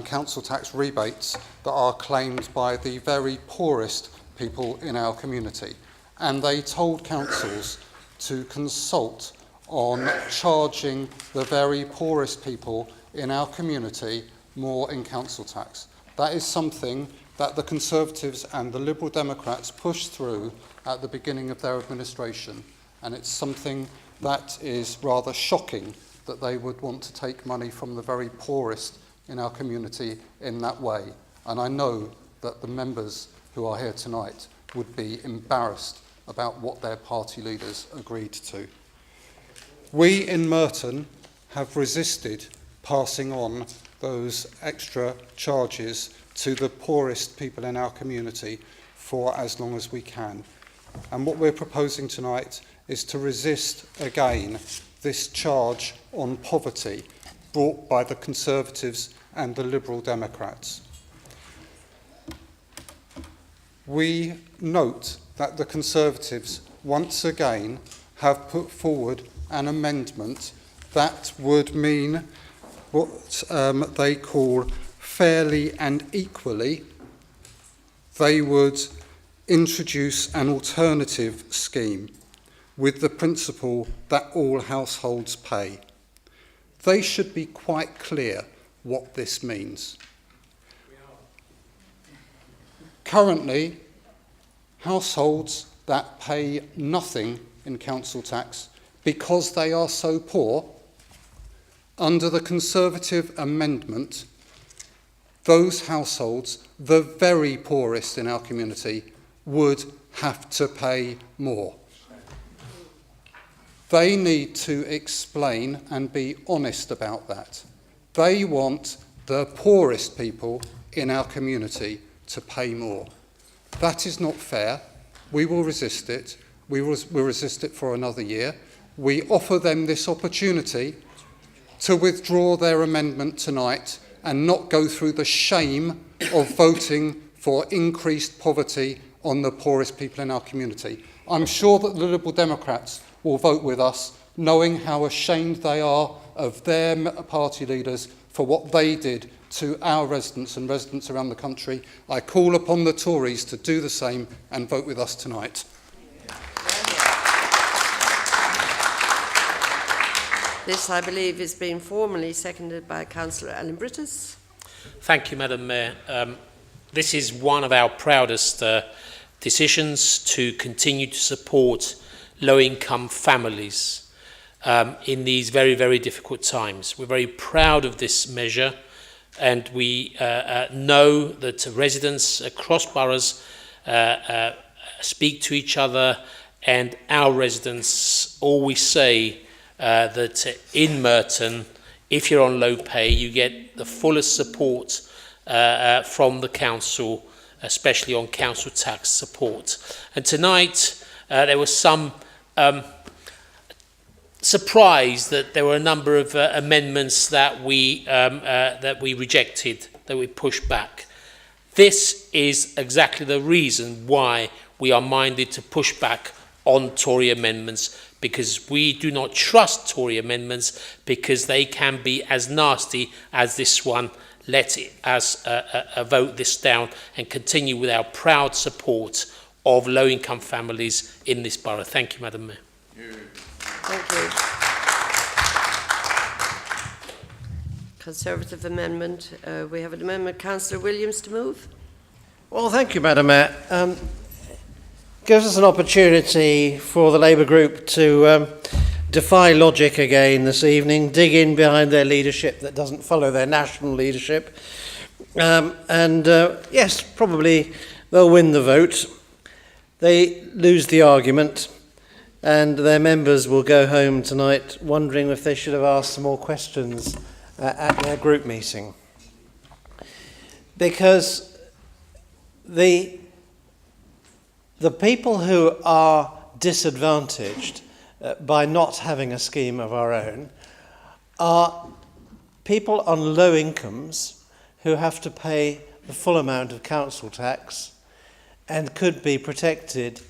council tax rebates that are claimed by the very poorest people in our community. And they told councils to consult on charging the very poorest people in our community more in council tax. That is something that the Conservatives and the Liberal Democrats pushed through at the beginning of their administration, and it's something that is rather shocking that they would want to take money from the very poorest in our community in that way. And I know that the members who are here tonight would be embarrassed about what their party leaders agreed to. We in Merton have resisted passing on those extra charges to the poorest people in our community for as long as we can. And what we're proposing tonight is to resist again this charge on poverty brought by the Conservatives and the Liberal Democrats. We note that the Conservatives once again have put forward an amendment that would mean what they call fairly and equally. They would introduce an alternative scheme with the principle that all households pay. They should be quite clear what this means. Currently, households that pay nothing in council tax because they are so poor, under the Conservative amendment, those households, the very poorest in our community, would have to pay more. They need to explain and be honest about that. They want the poorest people in our community to pay more. That is not fair. We will resist it. We'll resist it for another year. We offer them this opportunity to withdraw their amendment tonight and not go through the shame of voting for increased poverty on the poorest people in our community. I'm sure that the Liberal Democrats will vote with us, knowing how ashamed they are of their party leaders for what they did to our residents and residents around the country. I call upon the Tories to do the same and vote with us tonight. This, I believe, is being formally seconded by Councillor Alan Brittas. Thank you, Madam Mayor. This is one of our proudest decisions to continue to support low-income families in these very, very difficult times. We're very proud of this measure, and we know that residents across boroughs speak to each other, and our residents always say that in Merton, if you're on low pay, you get the fullest support from the council, especially on council tax support. And tonight, there was some surprise that there were a number of amendments that we rejected, that we pushed back. This is exactly the reason why we are minded to push back on Tory amendments, because we do not trust Tory amendments, because they can be as nasty as this one. Let us vote this down and continue with our proud support of low-income families in this borough. Thank you, Madam Mayor. Thank you. Conservative amendment. We have an amendment. Councillor Williams to move. Well, thank you, Madam Mayor. Gives us an opportunity for the Labour group to defy logic again this evening, dig in behind their leadership that doesn't follow their national leadership. Yes, probably they'll win the vote. They lose the argument, and their members will go home tonight wondering if they should have asked some more questions at their group meeting. Because the people who are disadvantaged by not having a scheme of our own are people on low incomes who have to pay the full amount of council tax and could be protected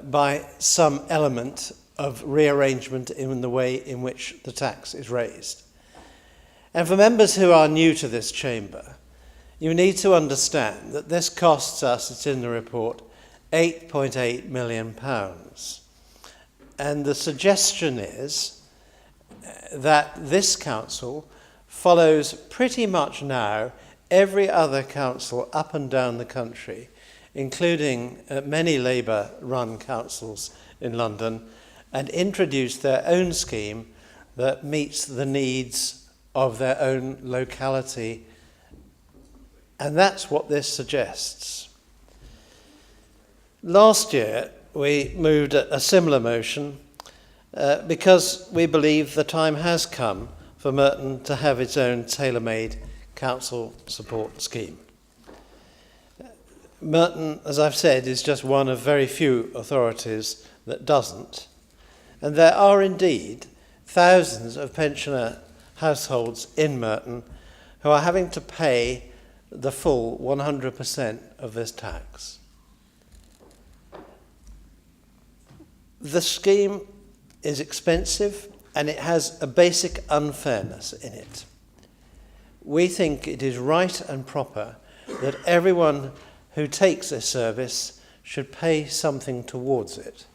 by some element of rearrangement in the way in which the tax is raised. And for members who are new to this chamber, you need to understand that this costs us, it's in the report, £8.8 million. And the suggestion is that this council follows pretty much now every other council up and down the country, including many Labour-run councils in London, and introduce their own scheme that meets the needs of their own locality. And that's what this suggests. Last year, we moved a similar motion because we believe the time has come for Merton to have its own tailor-made council support scheme. Merton, as I've said, is just one of very few authorities that doesn't. And there are indeed thousands of pensioner households in Merton who are having to pay the full 100% of this tax. The scheme is expensive and it has a basic unfairness in it. We think it is right and proper that everyone who takes a service should pay something towards it.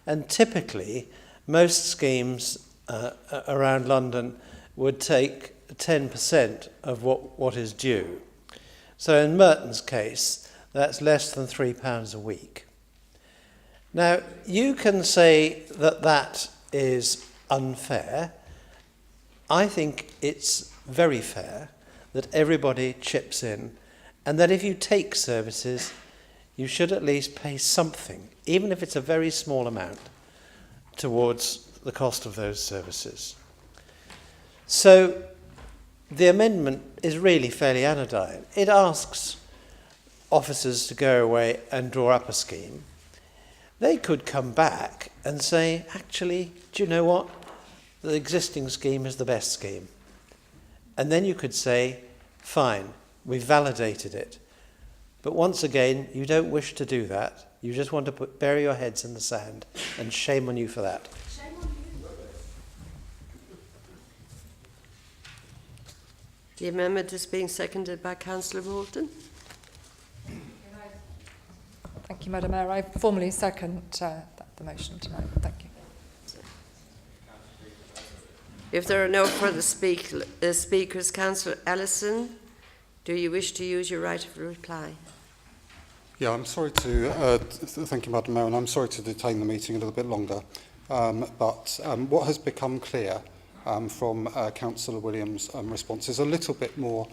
And typically, most schemes around London would take 10% of what is due. So in Merton's case, that's less than £3 a week. Now, you can say that that is unfair. I think it's very fair that everybody chips in, and that if you take services, you should at least pay something, even if it's a very small amount, towards the cost of those services. So the amendment is really fairly anodyne. It asks officers to go away and draw up a scheme. They could come back and say, actually, do you know what? The existing scheme is the best scheme. And then you could say, fine, we've validated it. But once again, you don't wish to do that. You just want to bury your heads in the sand, and shame on you for that. The amendment is being seconded by Councillor Whelton. Thank you, Madam Mayor. I formally second the motion tonight. Thank you. If there are no further speakers, Councillor Allison, do you wish to use your right of reply? Yeah, I'm sorry to, thank you, Madam Mayor, and I'm sorry to detain the meeting a little bit longer. But what has become clear from Councillor Williams' response is a little bit more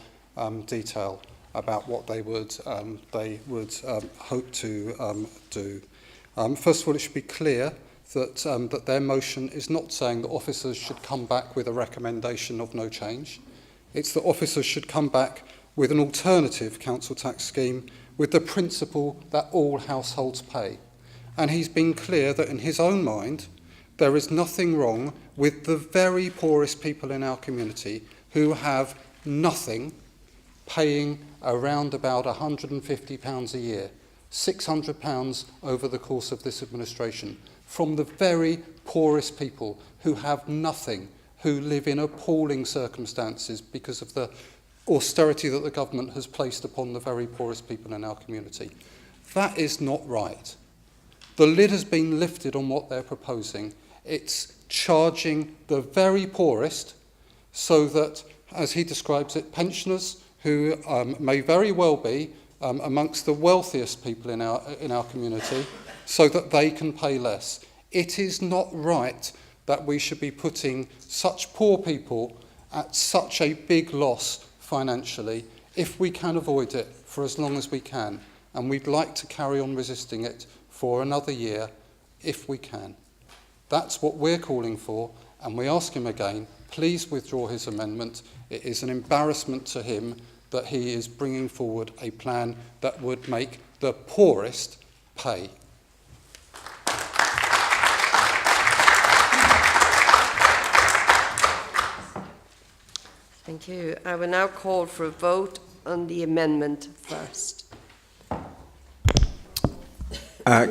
detail about what they would hope to do. First of all, it should be clear that their motion is not saying that officers should come back with a recommendation of no change. It's that officers should come back with an alternative council tax scheme with the principle that all households pay. And he's been clear that in his own mind, there is nothing wrong with the very poorest people in our community who have nothing paying around about £150 a year, £600 over the course of this administration, from the very poorest people who have nothing, who live in appalling circumstances because of the austerity that the government has placed upon the very poorest people in our community. That is not right. The lid has been lifted on what they're proposing. It's charging the very poorest so that, as he describes it, pensioners who may very well be amongst the wealthiest people in our community, so that they can pay less. It is not right that we should be putting such poor people at such a big loss financially if we can avoid it for as long as we can. And we'd like to carry on resisting it for another year if we can. That's what we're calling for, and we ask him again, please withdraw his amendment. It is an embarrassment to him that he is bringing forward a plan that would make the poorest pay. Thank you. I will now call for a vote on the amendment first.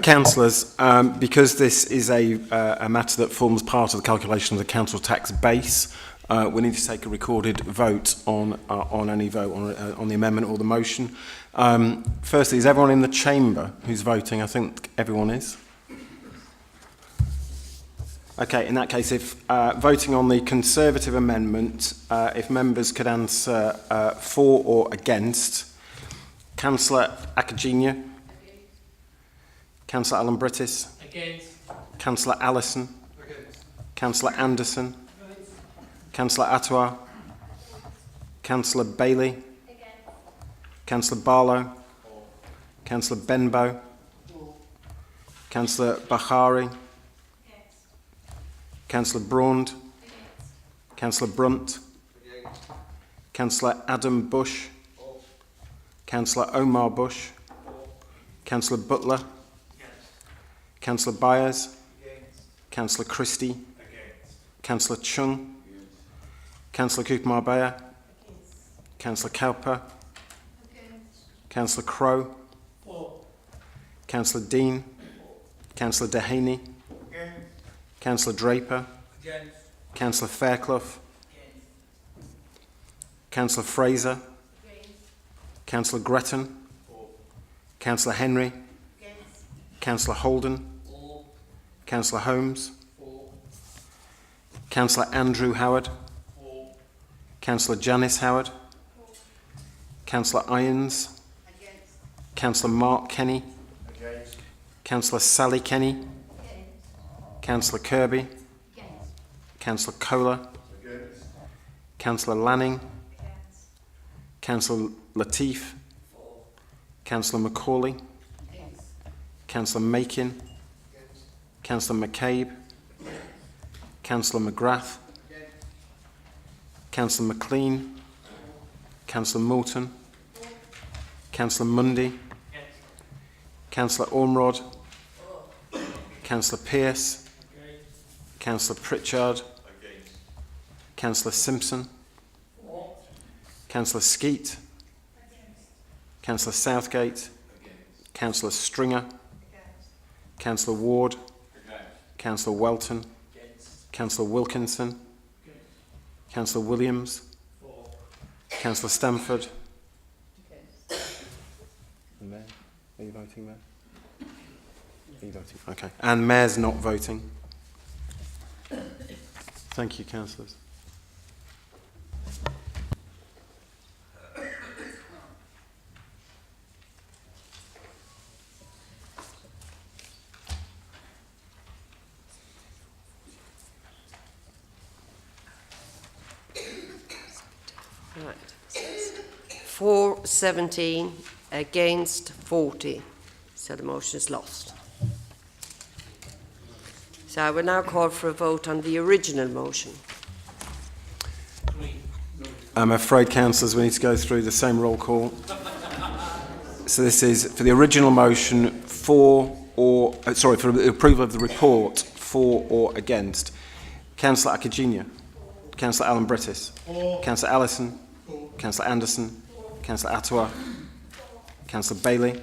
Councillors, because this is a matter that forms part of the calculation of the council tax base, we need to take a recorded vote on any vote on the amendment or the motion. Firstly, is everyone in the chamber who's voting? I think everyone is. Okay, in that case, if voting on the Conservative amendment, if members could answer for or against. Councillor Akajinia? Councillor Alan Brittis? Against. Councillor Allison? Against. Councillor Anderson? Councillor Atwar? Councillor Bailey? Councillor Barlow? Councillor Benbow? Councillor Bokhari? Councillor Braund? Councillor Brunt? Councillor Adam Bush? Councillor Omar Bush? Councillor Butler? Councillor Byers? Councillor Christie? Councillor Chung? Councillor Cooper Marbella? Councillor Cowper? Councillor Crowe? Councillor Dean? Councillor Dehaney? Councillor Draper? Councillor Fairclough? Councillor Fraser? Councillor Gretton? Councillor Henry? Councillor Holden? Councillor Holmes? Councillor Andrew Howard? Councillor Janice Howard? Councillor Irons? Councillor Mark Kenny? Councillor Sally Kenny? Councillor Kirby? Councillor Cllr? Councillor Lanning? Councillor Latif? Councillor Macauley? Councillor Makin? Councillor McCabe? Councillor McGrath? Councillor McLean? Councillor Moulton? Councillor Mundy? Councillor Ormrod? Councillor Pearce? Councillor Pritchard? Councillor Simpson? Councillor Skeete? Councillor Southgate? Councillor Stringer? Councillor Ward? Councillor Whelton? Councillor Wilkinson? Councillor Williams? Councillor Stamford? Mayor? Are you voting, Mayor? Are you voting? Okay. And Mayor's not voting. Thank you, councillors. Right. 417 against 40. So the motion is lost. So I will now call for a vote on the original motion. I'm afraid, councillors, we need to go through the same roll call. So this is for the original motion, for the approval of the report, for or against. Councillor Akajinia, Councillor Alan Brittis, Councillor Allison, Councillor Anderson, Councillor Atwar, Councillor Bailey,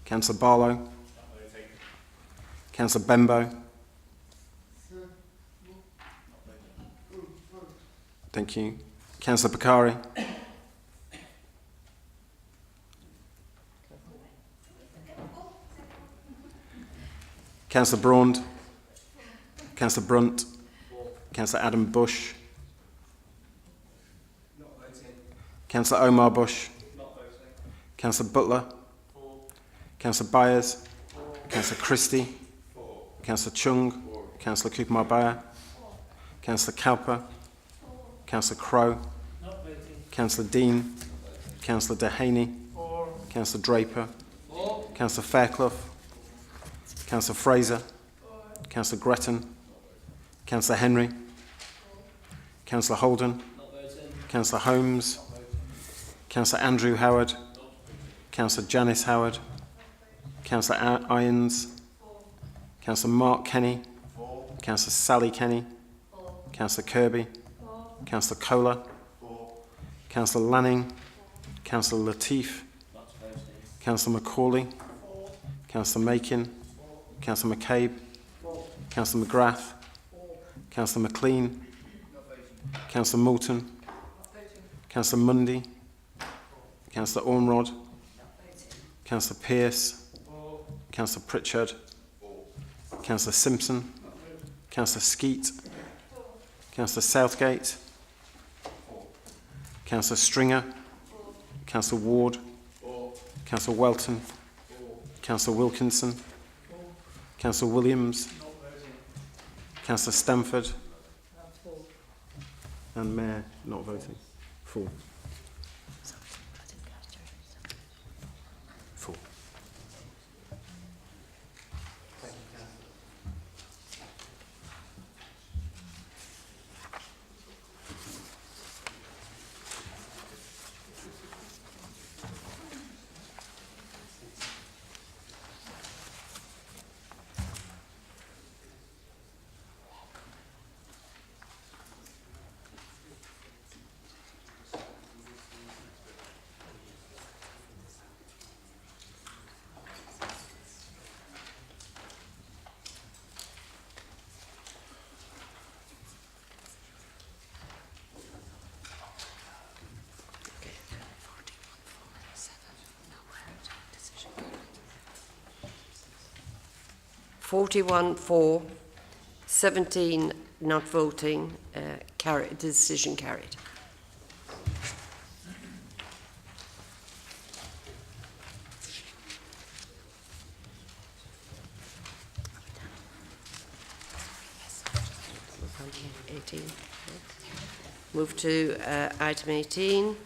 Councillor Barlow, Councillor Benbow. Thank you. Councillor Bokhari. Councillor Braund. Councillor Brunt. Councillor Adam Bush. Councillor Omar Bush. Councillor Butler. Councillor Byers. Councillor Christie. Councillor Chung. Councillor Cooper Marbella. Councillor Cowper. Councillor Crowe. Councillor Dean. Councillor Dehaney. Councillor Draper. Councillor Fairclough. Councillor Fraser. Councillor Gretton. Councillor Henry. Councillor Holden? Councillor Holmes? Councillor Andrew Howard? Councillor Janice Howard? Councillor Irons? Councillor Mark Kenny? Councillor Sally Kenny? Councillor Kirby? Councillor Kohler? Councillor Lanning? Councillor Latif? Councillor Macauley? Councillor Makin? Councillor McCabe? Councillor McGrath? Councillor McLean? Councillor Moulton? Councillor Mundy? Councillor Ormrod? Councillor Pearce? Councillor Pritchard? Councillor Simpson? Councillor Skeete? Councillor Southgate? Councillor Stringer? Councillor Ward? Councillor Whelton? Councillor Wilkinson? Councillor Williams? Councillor Stamford? And Mayor not voting. 4. 4. 41 for, 17 not voting, decision carried. Move to item 18.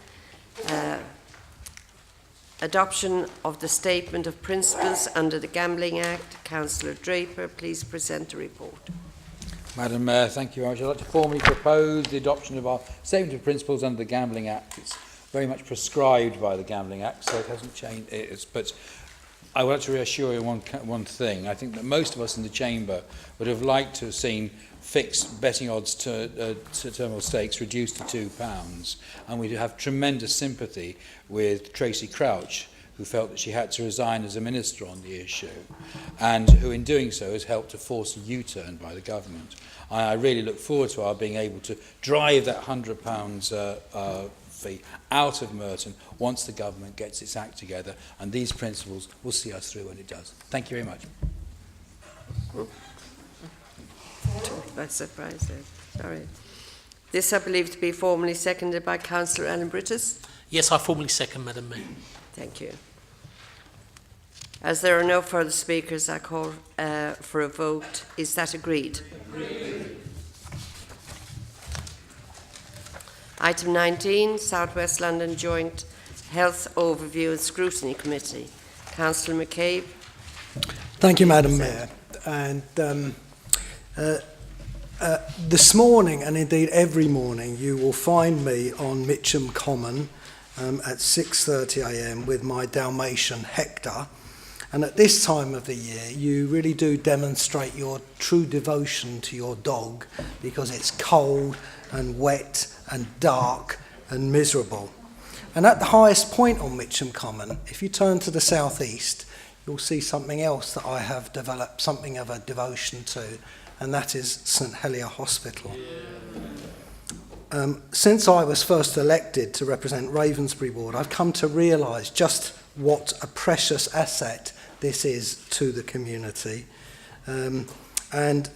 Adoption of the Statement of Principles under the Gambling Act. Councillor Draper, please present a report. Madam Mayor, thank you very much. I'd like to formally propose the adoption of our Statement of Principles under the Gambling Act. It's very much prescribed by the Gambling Act, so it hasn't changed. But I would like to reassure you one thing. I think that most of us in the Chamber would have liked to have seen fixed betting odds to terminal stakes reduced to £2, and we have tremendous sympathy with Tracy Crouch, who felt that she had to resign as a minister on the issue, and who in doing so has helped to force a U-turn by the government. I really look forward to our being able to drive that £100 fee out of Merton once the government gets its act together, and these principles will see us through when it does. Thank you very much. By surprise there. Sorry. This I believe to be formally seconded by Councillor Alan Brittis. Yes, I formally second, Madam Mayor. Thank you. As there are no further speakers, I call for a vote. Is that agreed? Agreed. Item 19, South West London Joint Health Overview and Scrutiny Committee. Councillor McCabe. Thank you, Madam Mayor. And this morning, and indeed every morning, you will find me on Mitcham Common at 6:30 a.m. with my Dalmatian Hector. And at this time of the year, you really do demonstrate your true devotion to your dog, because it's cold and wet and dark and miserable. And at the highest point on Mitcham Common, if you turn to the southeast, you'll see something else that I have developed something of a devotion to, and that is St Helier Hospital. Since I was first elected to represent Ravensbury Ward, I've come to realise just what a precious asset this is to the community. And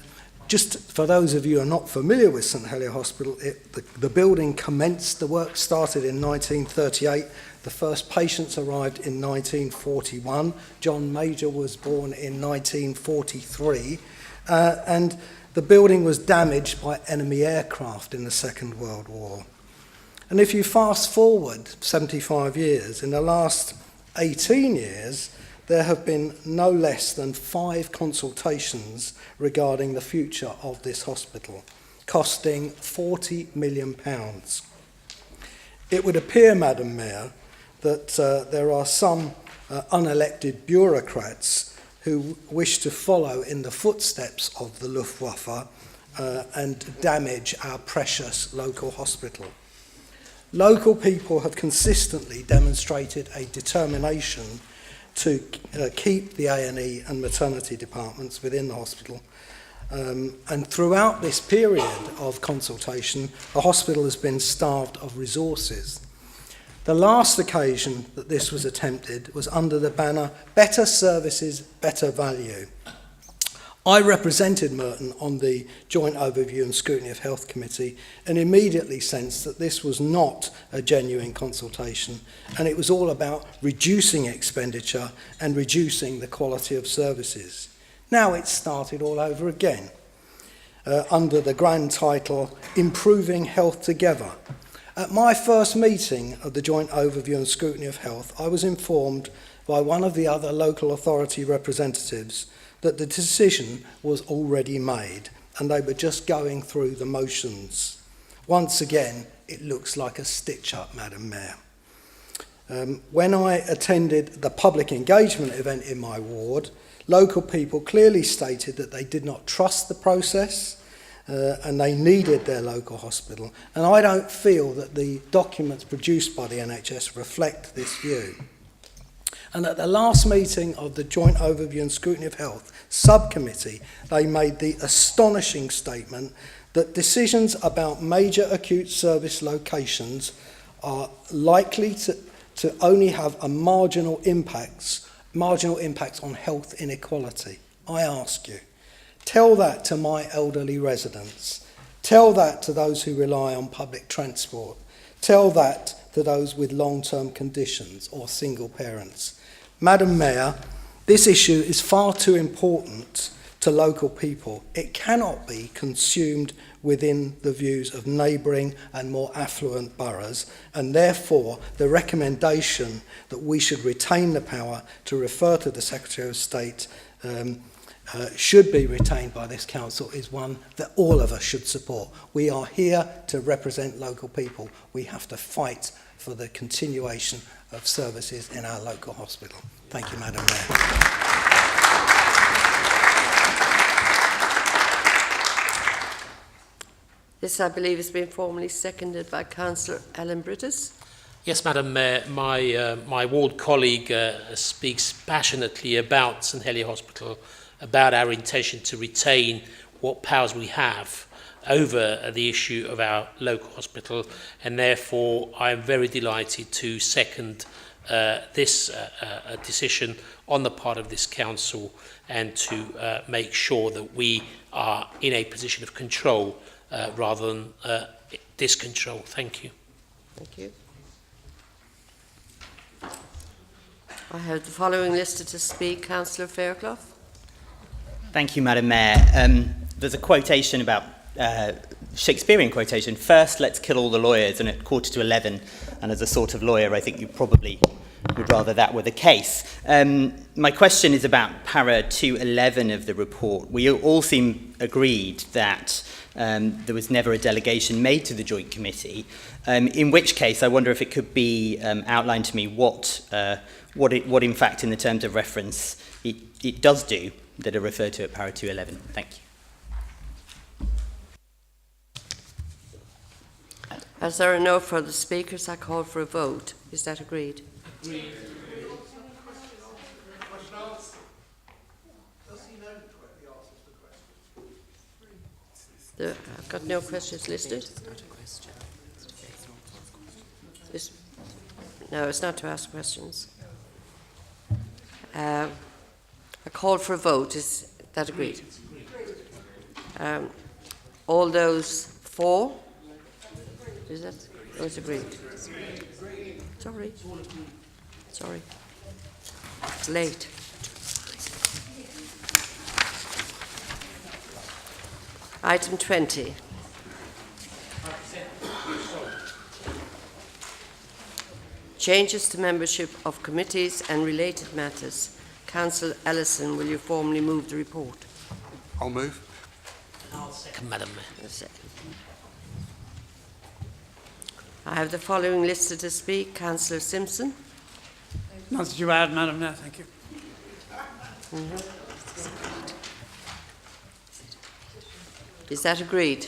just for those of you who are not familiar with St Helier Hospital, the building commenced, the work started in 1938. The first patients arrived in 1941. John Major was born in 1943. And the building was damaged by enemy aircraft in the Second World War. And if you fast forward 75 years, in the last 18 years, there have been no less than 5 consultations regarding the future of this hospital. costing £40 million. It would appear, Madam Mayor, that there are some unelected bureaucrats who wish to follow in the footsteps of the Luftwaffe and damage our precious local hospital. Local people have consistently demonstrated a determination to keep the A&E and maternity departments within the hospital. And throughout this period of consultation, the hospital has been starved of resources. The last occasion that this was attempted was under the banner, Better Services, Better Value. I represented Merton on the Joint Overview and Scrutiny of Health Committee and immediately sensed that this was not a genuine consultation, and it was all about reducing expenditure and reducing the quality of services. Now it's started all over again under the grand title, Improving Health Together. At my first meeting of the Joint Overview and Scrutiny of Health, I was informed by one of the other local authority representatives that the decision was already made and they were just going through the motions. Once again, it looks like a stitch-up, Madam Mayor. When I attended the public engagement event in my ward, local people clearly stated that they did not trust the process and they needed their local hospital. And I don't feel that the documents produced by the NHS reflect this view. And at the last meeting of the Joint Overview and Scrutiny of Health subcommittee, they made the astonishing statement that decisions about major acute service locations are likely to only have a marginal impacts on health inequality. I ask you, tell that to my elderly residents. Tell that to those who rely on public transport. Tell that to those with long-term conditions or single parents. Madam Mayor, this issue is far too important to local people. It cannot be consumed within the views of neighbouring and more affluent boroughs, and therefore the recommendation that we should retain the power to refer to the Secretary of State should be retained by this council is one that all of us should support. We are here to represent local people. We have to fight for the continuation of services in our local hospital. Thank you, Madam Mayor. This, I believe, has been formally seconded by Councillor Alan Brittis. Yes, Madam Mayor, my ward colleague speaks passionately about St Helier Hospital, about our intention to retain what powers we have over the issue of our local hospital, and therefore I am very delighted to second this decision on the part of this council and to make sure that we are in a position of control rather than discontrol. Thank you. Thank you. I have the following listed to speak. Councillor Fairclough. Thank you, Madam Mayor. There's a quotation about Shakespearean quotation. First, let's kill all the lawyers, and at 11:15, and as a sort of lawyer, I think you probably would rather that were the case. My question is about para 211 of the report. We all seem agreed that there was never a delegation made to the Joint Committee, in which case I wonder if it could be outlined to me what in fact in the terms of reference it does do that are referred to at para 211. Thank you. As there are no further speakers, I call for a vote. Is that agreed? Agreed. I've got no questions listed. No, it's not to ask questions. I call for a vote. Is that agreed? All those for? Is that? Oh, it's agreed. Sorry. It's late. Item 20. Changes to membership of committees and related matters. Councillor Allison, will you formally move the report? I'll move. I'll second. second, Madam Mayor. A second. I have the following listed to speak. Councillor Simpson. Nothing to add, Madam Mayor, thank you. Is that agreed?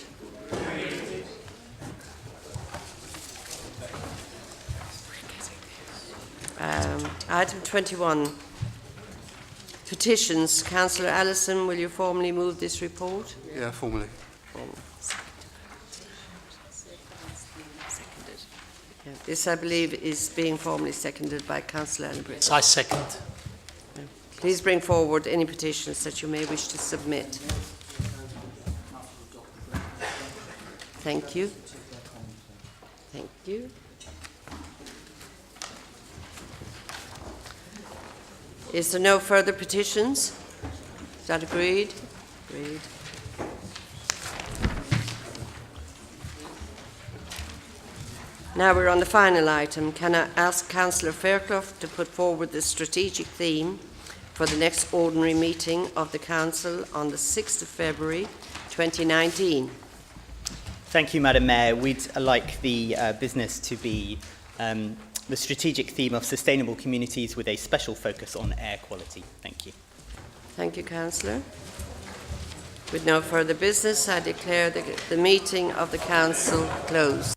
Item 21. Petitions. Councillor Allison, will you formally move this report? Yeah, formally. Yeah, this, I believe, is being formally seconded by Councillor Annabridge. I second. Please bring forward any petitions that you may wish to submit. Thank you. Thank you. Is there no further petitions? Is that agreed? Agreed. Now we're on the final item. Can I ask Councillor Fairclough to put forward the strategic theme for the next ordinary meeting of the Council on the 6th of February 2019? Thank you, Madam Mayor. We'd like the business to be the strategic theme of sustainable communities with a special focus on air quality. Thank you. Thank you, Councillor. With no further business, I declare the meeting of the Council closed.